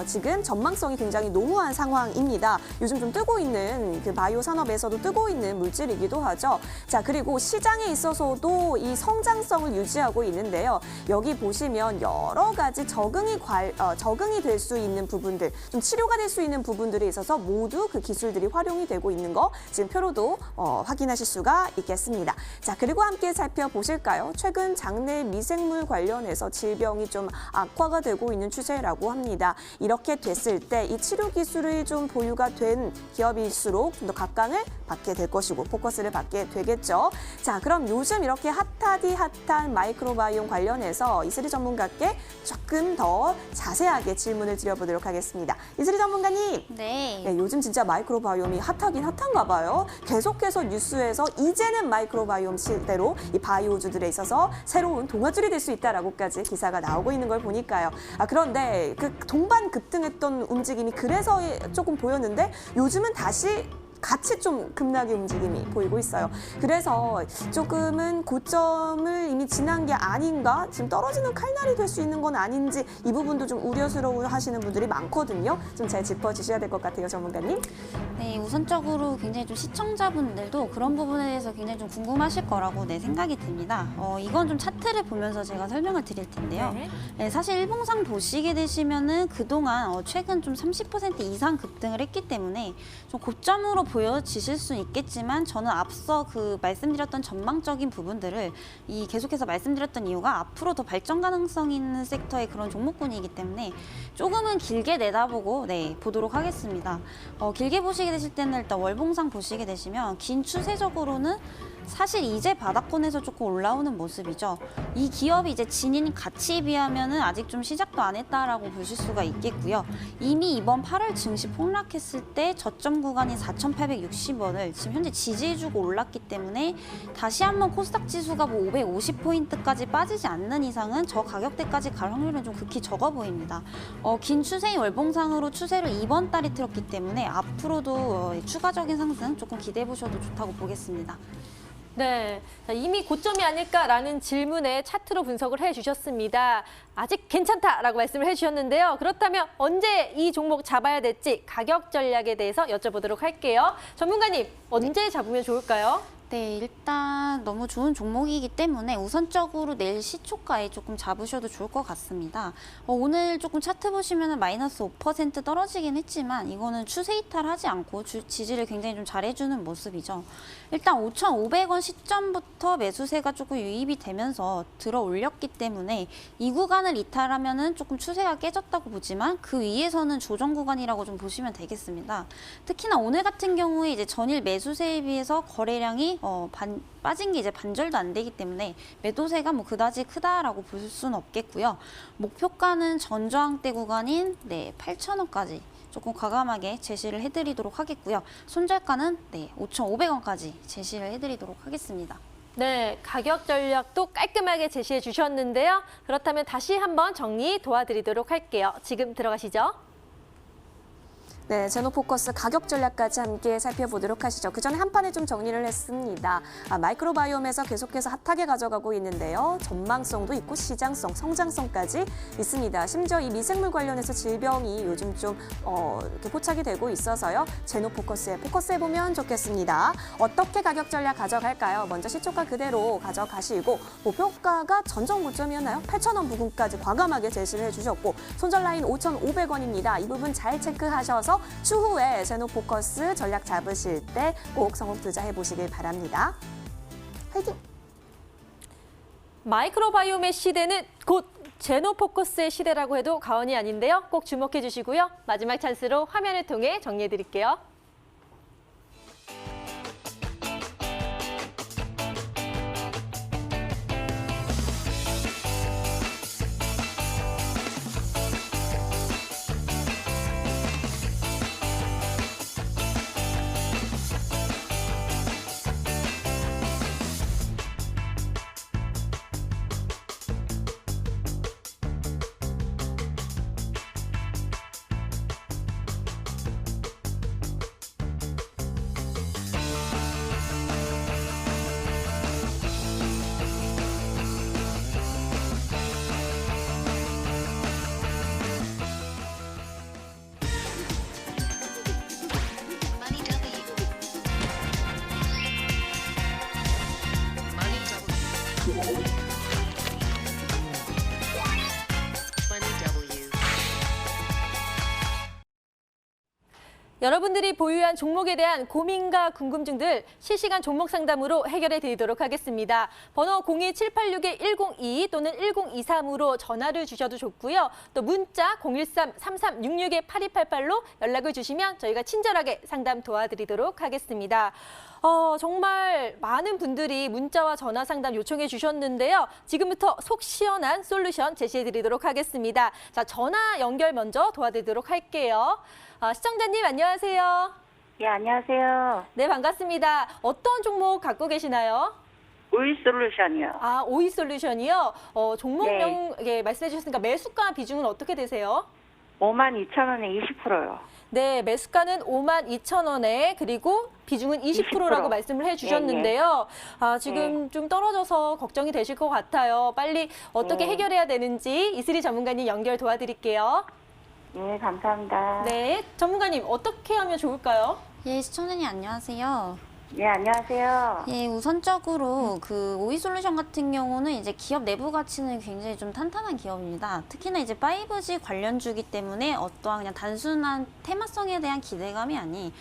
지금 전망성이 굉장히 농후한 상황입니다. 요즘 좀 뜨고 있는 그 바이오 산업에서도 뜨고 있는 물질이기도 하죠. 자, 그리고 시장에 있어서도 이 성장성을 유지하고 있는데요. 여기 보시면 여러 가지 적응이 될 수 있는 부분들, 좀 치료가 될 수 있는 부분들이 있어서 모두 그 기술들이 활용이 되고 있는 거 지금 표로도 확인하실 수가 있겠습니다. 자, 그리고 함께 살펴보실까요? 최근 장내 미생물 관련해서 질병이 좀 악화가 되고 있는 추세라고 합니다. 이렇게 됐을 때 이 치료 기술이 좀 보유가 된 기업일수록 좀 더 각광을 받게 될 것이고 포커스를 받게 되겠죠. 자, 그럼 요즘 이렇게 핫한 마이크로바이옴 관련해서 이슬이 전문가께 조금 더 자세하게 질문을 드려보도록 하겠습니다. 이슬이 전문가님. 네. 네, 요즘 진짜 마이크로바이옴이 핫하긴 핫한가 봐요. 계속해서 뉴스에서 이제는 마이크로바이옴 시대로 이 바이오주들에 있어서 새로운 동아줄이 될 수 있다라고까지 기사가 나오고 있는 걸 보니까요. 그런데 그 동반 급등했던 움직임이 그래서 조금 보였는데 요즘은 다시 같이 좀 급락의 움직임이 보이고 있어요. 그래서 조금은 고점을 이미 지난 게 아닌가? 지금 떨어지는 칼날이 될 수 있는 건 아닌지 이 부분도 좀 우려스러워 하시는 분들이 많거든요. 좀 잘 짚어주셔야 될 것 같아요, 전문가님. 네, 우선적으로 굉장히 좀 시청자분들도 그런 부분에 대해서 굉장히 좀 궁금하실 거라고 생각이 듭니다. 이건 좀 차트를 보면서 제가 설명을 드릴 텐데요. 네, 사실 일봉상 보시게 되시면은 그동안 최근 좀 30% 이상 급등을 했기 때문에 좀 고점으로 보여지실 수는 있겠지만 저는 앞서 그 말씀드렸던 전망적인 부분들을 계속해서 말씀드렸던 이유가 앞으로 더 발전 가능성 있는 섹터의 그런 종목군이기 때문에 조금은 길게 내다보고 보도록 하겠습니다. 길게 보시게 되실 때는 일단 월봉상 보시게 되시면 긴 추세적으로는 사실 이제 바닥권에서 조금 올라오는 모습이죠. 이 기업이 이제 지닌 가치에 비하면은 아직 좀 시작도 안 했다라고 보실 수가 있겠고요. 이미 이번 8월 증시 폭락했을 때 저점 구간인 4,860원을 지금 현재 지지해주고 올랐기 때문에 다시 한번 코스닥 지수가 뭐 550포인트까지 빠지지 않는 이상은 저 가격대까지 갈 확률은 좀 극히 적어 보입니다. 긴 추세의 월봉상으로 추세를 이번 달에 틀었기 때문에 앞으로도 추가적인 상승 조금 기대해 보셔도 좋다고 보겠습니다. 네, 자, 이미 고점이 아닐까라는 질문에 차트로 분석을 해주셨습니다. 아직 괜찮다라고 말씀을 해주셨는데요. 그렇다면 언제 이 종목 잡아야 될지 가격 전략에 대해서 여쭤보도록 할게요. 전문가님, 언제 잡으면 좋을까요? 네, 일단 너무 좋은 종목이기 때문에 우선적으로 내일 시초가에 조금 잡으셔도 좋을 것 같습니다. 오늘 조금 차트 보시면 마이너스 5% 떨어지긴 했지만 이거는 추세 이탈하지 않고 지지를 굉장히 좀 잘해주는 모습이죠. 일단 5,500원 시점부터 매수세가 조금 유입이 되면서 들어 올렸기 때문에 이 구간을 이탈하면은 조금 추세가 깨졌다고 보지만 그 위에서는 조정 구간이라고 좀 보시면 되겠습니다. 특히나 오늘 같은 경우에 이제 전일 매수세에 비해서 거래량이 빠진 게 이제 반절도 안 되기 때문에 매도세가 뭐 그다지 크다라고 볼 수는 없겠고요. 목표가는 전저항대 구간인 8,000원까지 조금 과감하게 제시를 해드리도록 하겠고요. 손절가는 5,500원까지 제시를 해드리도록 하겠습니다. 네, 가격 전략도 깔끔하게 제시해 주셨는데요. 그렇다면 다시 한번 정리 도와드리도록 할게요. 지금 들어가시죠. 네, 제노포커스 가격 전략까지 함께 살펴보도록 하시죠. 그 전에 한 판에 좀 정리를 했습니다. 마이크로바이옴에서 계속해서 핫하게 가져가고 있는데요. 전망성도 있고 시장성, 성장성까지 있습니다. 심지어 이 미생물 관련해서 질병이 요즘 좀 이렇게 포착이 되고 있어서요. 제노포커스에 포커스해보면 좋겠습니다. 어떻게 가격 전략 가져갈까요? 먼저 시초가 그대로 가져가시고 목표가가 전정 고점이었나요? 8,000원 부근까지 과감하게 제시를 해주셨고 손절 라인 5,500원입니다. 이 부분 잘 체크하셔서 추후에 제노포커스 전략 잡으실 때 꼭 성공 투자해 보시길 바랍니다. 화이팅! 마이크로바이옴의 시대는 곧 제노포커스의 시대라고 해도 과언이 아닌데요. 꼭 주목해 주시고요. 마지막 찬스로 화면을 통해 정리해 드릴게요. 여러분들이 보유한 종목에 대한 고민과 궁금증들 실시간 종목 상담으로 해결해 드리도록 하겠습니다. 번호 02786-1022 또는 1023으로 전화를 주셔도 좋고요. 또 문자 013-3366-8288로 연락을 주시면 저희가 친절하게 상담 도와드리도록 하겠습니다. 정말 많은 분들이 문자와 전화 상담 요청해 주셨는데요. 지금부터 속 시원한 솔루션 제시해 드리도록 하겠습니다. 자, 전화 연결 먼저 도와드리도록 할게요. 시청자님 안녕하세요. 예, 안녕하세요. 네, 반갑습니다. 어떤 종목 갖고 계시나요? 오이솔루션이요. 오이솔루션이요. 종목명 네. 말씀해 주셨으니까 매수가 비중은 어떻게 되세요? 52,000원에 20%요. 네, 매수가는 52,000원에 그리고 비중은 20%라고 20%. 말씀을 해주셨는데요. 지금 좀 떨어져서 걱정이 되실 것 같아요. 빨리 어떻게 네. 해결해야 되는지 이슬이 전문가님 연결 도와드릴게요. 예, 감사합니다. 네, 전문가님 어떻게 하면 좋을까요? 예, 시청자님 안녕하세요. 예, 안녕하세요. 예, 우선적으로 그 오이솔루션 같은 경우는 이제 기업 내부 가치는 굉장히 좀 탄탄한 기업입니다. 특히나 이제 5G 관련주기 때문에 어떠한 그냥 단순한 테마성에 대한 기대감이 아닌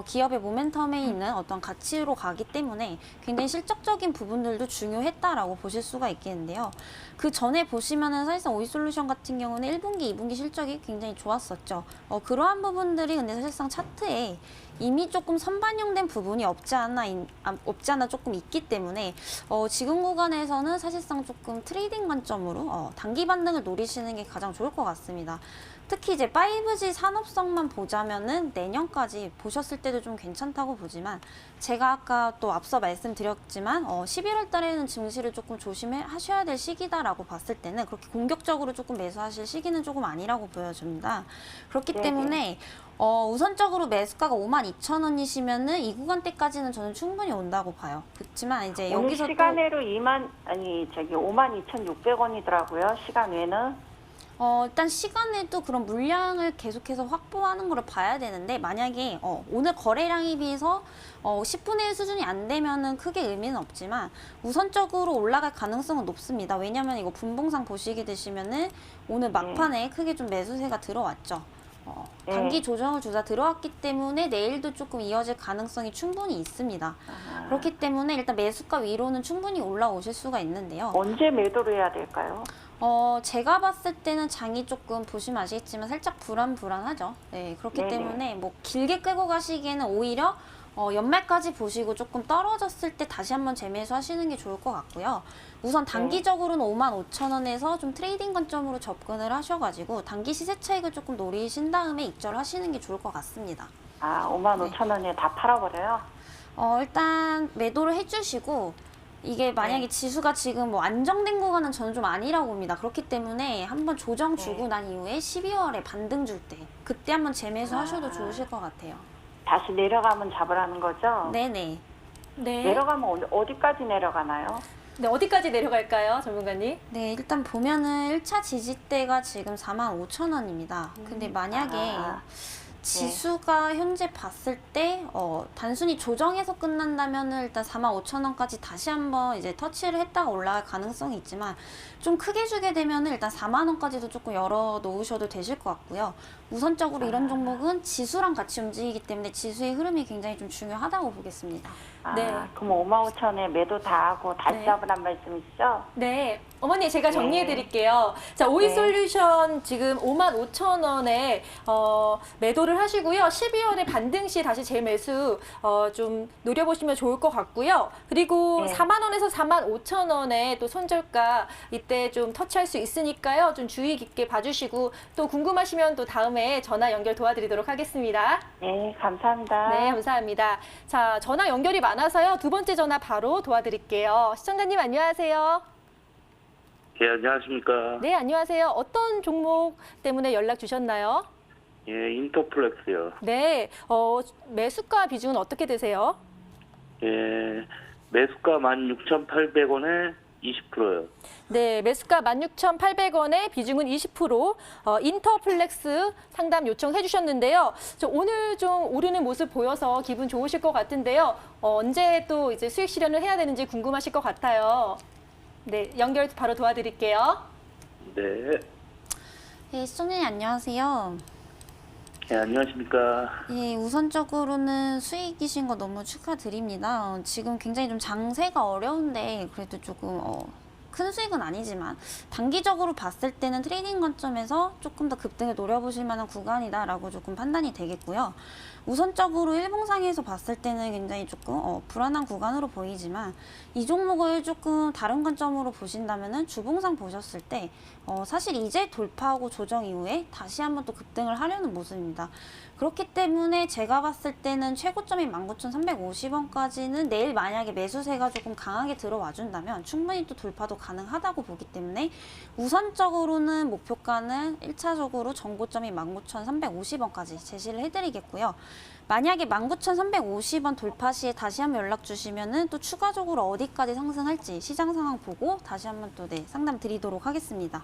기업의 모멘텀에 있는 어떤 가치로 가기 때문에 굉장히 실적적인 부분들도 중요했다라고 보실 수가 있겠는데요. 그 전에 보시면은 사실상 오이솔루션 같은 경우는 1분기, 2분기 실적이 굉장히 좋았었죠. 그러한 부분들이 근데 사실상 차트에 이미 조금 선반영된 부분이 없지 않아 조금 있기 때문에 지금 구간에서는 사실상 조금 트레이딩 관점으로 단기 반등을 노리시는 게 가장 좋을 것 같습니다. 특히 이제 5G 산업성만 보자면은 내년까지 보셨을 때도 좀 괜찮다고 보지만 제가 아까 또 앞서 말씀드렸지만 11월 달에는 증시를 조금 조심하셔야 될 시기다라고 봤을 때는 그렇게 공격적으로 조금 매수하실 시기는 조금 아니라고 보여집니다. 그렇기 네네. 때문에 우선적으로 매수가가 52,000원이시면은 이 구간대까지는 저는 충분히 온다고 봐요. 그렇지만 이제 오늘 여기서 시간외로 52,600원이더라고요. 시간 외는. 일단 시간에도 그런 물량을 계속해서 확보하는 걸 봐야 되는데 만약에 오늘 거래량에 비해서 10분의 1 수준이 안 되면은 크게 의미는 없지만 우선적으로 올라갈 가능성은 높습니다. 왜냐하면 이거 분봉상 보시게 되시면은 오늘 막판에 크게 좀 매수세가 들어왔죠. 단기 조정을 주다 들어왔기 때문에 내일도 조금 이어질 가능성이 충분히 있습니다. 그렇기 때문에 일단 매수가 위로는 충분히 올라오실 수가 있는데요. 언제 매도를 해야 될까요? 제가 봤을 때는 장이 조금 보시면 아시겠지만 살짝 불안하죠. 네, 그렇기 네네. 때문에 뭐 길게 끌고 가시기에는 오히려 연말까지 보시고 조금 떨어졌을 때 다시 한번 재매수하시는 게 좋을 것 같고요. 우선 단기적으로는 55,000원에서 좀 트레이딩 관점으로 접근을 하셔가지고 단기 시세 차익을 조금 노리신 다음에 입절하시는 게 좋을 것 같습니다. 아, 55,000원에 다 팔아버려요? 일단 매도를 해주시고 이게 만약에 지수가 지금 뭐 안정된 구간은 저는 좀 아니라고 봅니다. 그렇기 때문에 한번 조정 주고 난 이후에 12월에 반등 줄 때 그때 한번 재매수 하셔도 좋으실 것 같아요. 다시 내려가면 잡으라는 거죠? 네네. 네. 내려가면 어디까지 내려가나요? 네, 어디까지 내려갈까요, 전문가님? 네, 일단 보면은 1차 지지대가 지금 45,000원입니다. 근데 만약에 아, 지수가 현재 봤을 때 단순히 조정해서 끝난다면은 일단 45,000원까지 다시 한번 이제 터치를 했다가 올라갈 가능성이 있지만 좀 크게 주게 되면은 일단 4만 원까지도 조금 열어 놓으셔도 되실 것 같고요. 우선적으로 이런 종목은 지수랑 같이 움직이기 때문에 지수의 흐름이 굉장히 좀 중요하다고 보겠습니다. 네. 그럼 55,000원에 매도 다 하고 다시 네. 잡으란 말씀이시죠? 네. 어머니, 제가 정리해 드릴게요. 자, 오이솔루션 지금 55,000원에 매도를 하시고요. 12월에 반등 시 다시 재매수 좀 노려보시면 좋을 것 같고요. 그리고 네. 4만 원에서 45,000원에 또 손절가 이때 좀 터치할 수 있으니까요. 좀 주의 깊게 봐주시고 또 궁금하시면 또 다음에 전화 연결 도와드리도록 하겠습니다. 네, 감사합니다. 네, 감사합니다. 자, 전화 연결이 많아서요. 두 번째 전화 바로 도와드릴게요. 시청자님 안녕하세요. 예, 안녕하십니까. 네, 안녕하세요. 어떤 종목 때문에 연락 주셨나요? 예, 인터플렉스요. 네, 매수가 비중은 어떻게 되세요? 예, 매수가 16,800원에 20%요. 네, 매수가 16,800원에 비중은 20%, 인터플렉스 상담 요청해 주셨는데요. 오늘 좀 오르는 모습 보여서 기분 좋으실 것 같은데요. 언제 또 이제 수익 실현을 해야 되는지 궁금하실 것 같아요. 네, 연결 바로 도와드릴게요. 네. 네, 시청자님 안녕하세요. 예, 안녕하십니까. 예, 우선적으로는 수익이신 거 너무 축하드립니다. 지금 굉장히 좀 장세가 어려운데 그래도 조금 큰 수익은 아니지만 단기적으로 봤을 때는 트레이딩 관점에서 조금 더 급등을 노려보실 만한 구간이다라고 조금 판단이 되겠고요. 우선적으로 일봉상에서 봤을 때는 굉장히 조금 불안한 구간으로 보이지만 이 종목을 조금 다른 관점으로 보신다면은 주봉상 보셨을 때 사실 이제 돌파하고 조정 이후에 다시 한번 또 급등을 하려는 모습입니다. 그렇기 때문에 제가 봤을 때는 최고점인 19,350원까지는 내일 만약에 매수세가 조금 강하게 들어와 준다면 충분히 또 돌파도 가능하다고 보기 때문에 우선적으로는 목표가는 1차적으로 전고점인 19,350원까지 제시를 해드리겠고요. 만약에 19,350원 돌파 시에 다시 한번 연락 주시면은 또 추가적으로 어디까지 상승할지 시장 상황 보고 다시 한번 또 상담 드리도록 하겠습니다.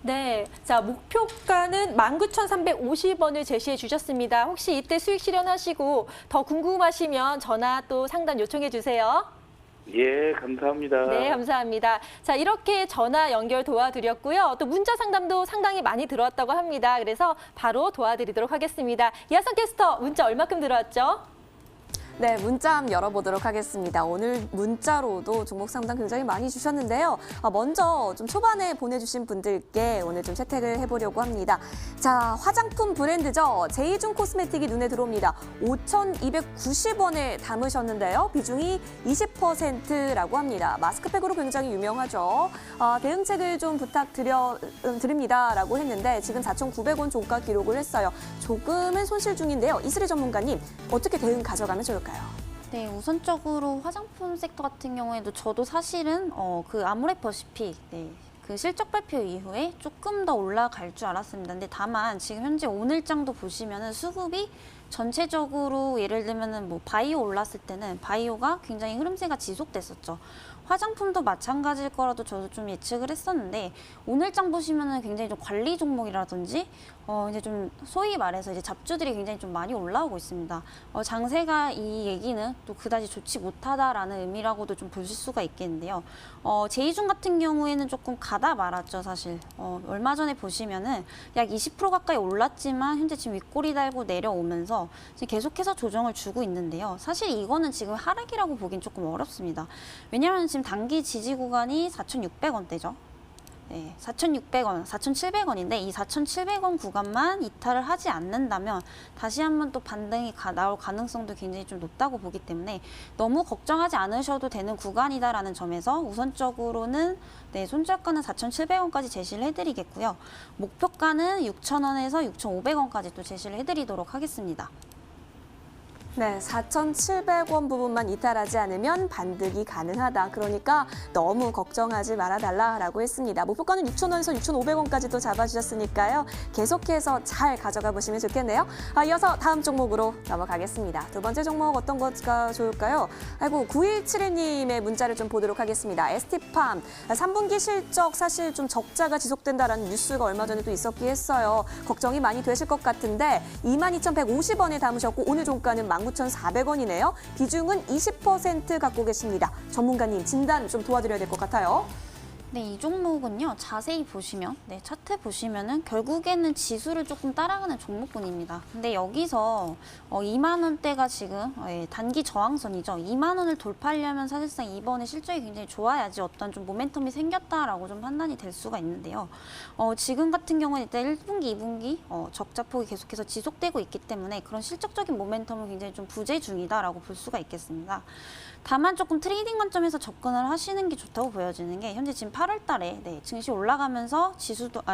네, 자, 목표가는 19,350원을 제시해 주셨습니다. 혹시 이때 수익 실현하시고 더 궁금하시면 전화 또 상담 요청해 주세요. 예, 감사합니다. 네, 감사합니다. 자, 이렇게 전화 연결 도와드렸고요. 또 문자 상담도 상당히 많이 들어왔다고 합니다. 그래서 바로 도와드리도록 하겠습니다. 이하선 캐스터, 문자 얼마큼 들어왔죠? 네, 문자 한번 열어보도록 하겠습니다. 오늘 문자로도 종목 상담 굉장히 많이 주셨는데요. 먼저 좀 초반에 보내주신 분들께 오늘 좀 채택을 해보려고 합니다. 자, 화장품 브랜드죠. 제이준 코스메틱이 눈에 들어옵니다. 5,290원에 담으셨는데요. 비중이 20%라고 합니다. 마스크팩으로 굉장히 유명하죠. 대응책을 좀 부탁드립니다라고 했는데 지금 4,900원 종가 기록을 했어요. 조금은 손실 중인데요. 이슬희 전문가님, 어떻게 대응 가져가면 좋을까요? 네, 우선적으로 화장품 섹터 같은 경우에도 저도 사실은 그 아모레퍼시픽 그 실적 발표 이후에 조금 더 올라갈 줄 알았습니다. 근데 다만 지금 현재 오늘장도 보시면은 수급이 전체적으로 예를 들면은 뭐 바이오 올랐을 때는 바이오가 굉장히 흐름세가 지속됐었죠. 화장품도 마찬가지일 거라도 저도 좀 예측을 했었는데 오늘장 보시면은 굉장히 좀 관리 종목이라든지 이제 좀 소위 말해서 이제 잡주들이 굉장히 좀 많이 올라오고 있습니다. 장세가 이 얘기는 또 그다지 좋지 못하다라는 의미라고도 좀 보실 수가 있겠는데요. 제이중 같은 경우에는 조금 가다 말았죠, 사실. 얼마 전에 보시면은 약 20% 가까이 올랐지만 현재 지금 윗꼬리 달고 내려오면서 지금 계속해서 조정을 주고 있는데요. 사실 이거는 지금 하락이라고 보긴 조금 어렵습니다. 왜냐하면 지금 단기 지지 구간이 4,600원대죠. 네, 4,600원, 4,700원인데 이 4,700원 구간만 이탈을 하지 않는다면 다시 한번 또 반등이 나올 가능성도 굉장히 좀 높다고 보기 때문에 너무 걱정하지 않으셔도 되는 구간이다라는 점에서 우선적으로는 네, 손절가는 4,700원까지 제시를 해드리겠고요. 목표가는 6,000원에서 6,500원까지 또 제시를 해드리도록 하겠습니다. 네, 4,700원 부분만 이탈하지 않으면 반등이 가능하다. 그러니까 너무 걱정하지 말아달라라고 했습니다. 목표가는 6,000원에서 6,500원까지 또 잡아주셨으니까요. 계속해서 잘 가져가 보시면 좋겠네요. 이어서 다음 종목으로 넘어가겠습니다. 두 번째 종목 어떤 것가 좋을까요? 9171님의 문자를 좀 보도록 하겠습니다. ST팜 3분기 실적 사실 좀 적자가 지속된다라는 뉴스가 얼마 전에 또 있었기 했어요. 걱정이 많이 되실 것 같은데 22,150원에 담으셨고 오늘 종가는 19,400원이네요. 비중은 20% 갖고 계십니다. 전문가님 진단 좀 도와드려야 될 것 같아요. 네, 이 종목은요. 자세히 보시면 차트 보시면은 결국에는 지수를 조금 따라가는 종목군입니다. 근데 여기서 2만 원대가 지금 단기 저항선이죠. 2만 원을 돌파하려면 사실상 이번에 실적이 굉장히 좋아야지 어떤 좀 모멘텀이 생겼다라고 좀 판단이 될 수가 있는데요. 지금 같은 경우는 일단 1분기, 2분기 적자폭이 계속해서 지속되고 있기 때문에 그런 실적적인 모멘텀은 굉장히 좀 부재 중이다라고 볼 수가 있겠습니다. 다만 조금 트레이딩 관점에서 접근을 하시는 게 좋다고 보여지는 게 현재 지금 8월 달에 증시 올라가면서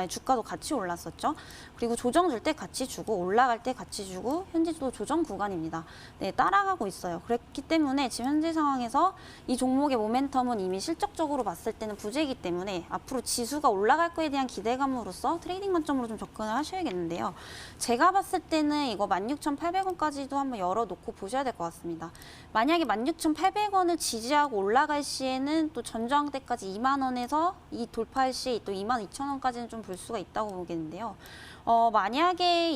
주가도 같이 올랐었죠. 그리고 조정 줄 때 같이 주고 올라갈 때 같이 주고 현재도 조정 구간입니다. 네, 따라가고 있어요. 그렇기 때문에 지금 현재 상황에서 이 종목의 모멘텀은 이미 실적적으로 봤을 때는 부재이기 때문에 앞으로 지수가 올라갈 거에 대한 기대감으로써 트레이딩 관점으로 좀 접근을 하셔야겠는데요. 제가 봤을 때는 이거 16,800원까지도 한번 열어놓고 보셔야 될 것 같습니다. 만약에 16,800원을 지지하고 올라갈 시에는 또 전저항 때까지 2만 원에서 이 돌파할 시에 또 22,000원까지는 좀 볼 수가 있다고 보겠는데요. 만약에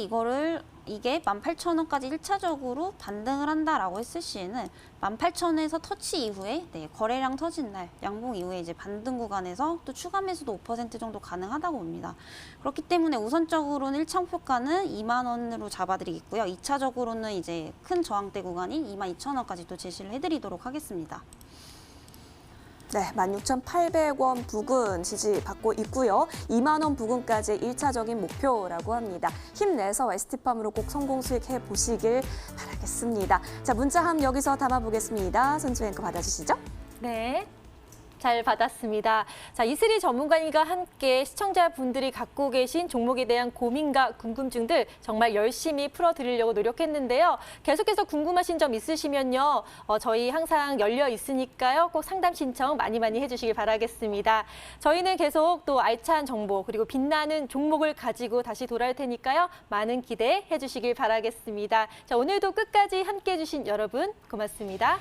이게 18,000원까지 1차적으로 반등을 한다라고 했을 시에는 18,000원에서 터치 이후에 거래량 터진 날 양봉 이후에 이제 반등 구간에서 또 추가 매수도 5% 정도 가능하다고 봅니다. 그렇기 때문에 우선적으로는 1차 목표가는 2만 원으로 잡아드리겠고요. 2차적으로는 이제 큰 저항대 구간인 22,000원까지 또 제시를 해드리도록 하겠습니다. 네, 16,800원 부근 지지받고 있고요. 2만 원 부근까지 1차적인 목표라고 합니다. 힘내서 ST팜으로 꼭 성공 수익해 보시길 바라겠습니다. 자, 문자함 여기서 담아보겠습니다. 손주 앵커 받아주시죠. 네. 잘 받았습니다. 자, 이슬이 전문가님과 함께 시청자분들이 갖고 계신 종목에 대한 고민과 궁금증들 정말 열심히 풀어드리려고 노력했는데요. 계속해서 궁금하신 점 있으시면요. 저희 항상 열려 있으니까요. 꼭 상담 신청 많이 해주시길 바라겠습니다. 저희는 계속 또 알찬 정보 그리고 빛나는 종목을 가지고 다시 돌아올 테니까요. 많은 기대해 주시길 바라겠습니다. 자, 오늘도 끝까지 함께해 주신 여러분 고맙습니다.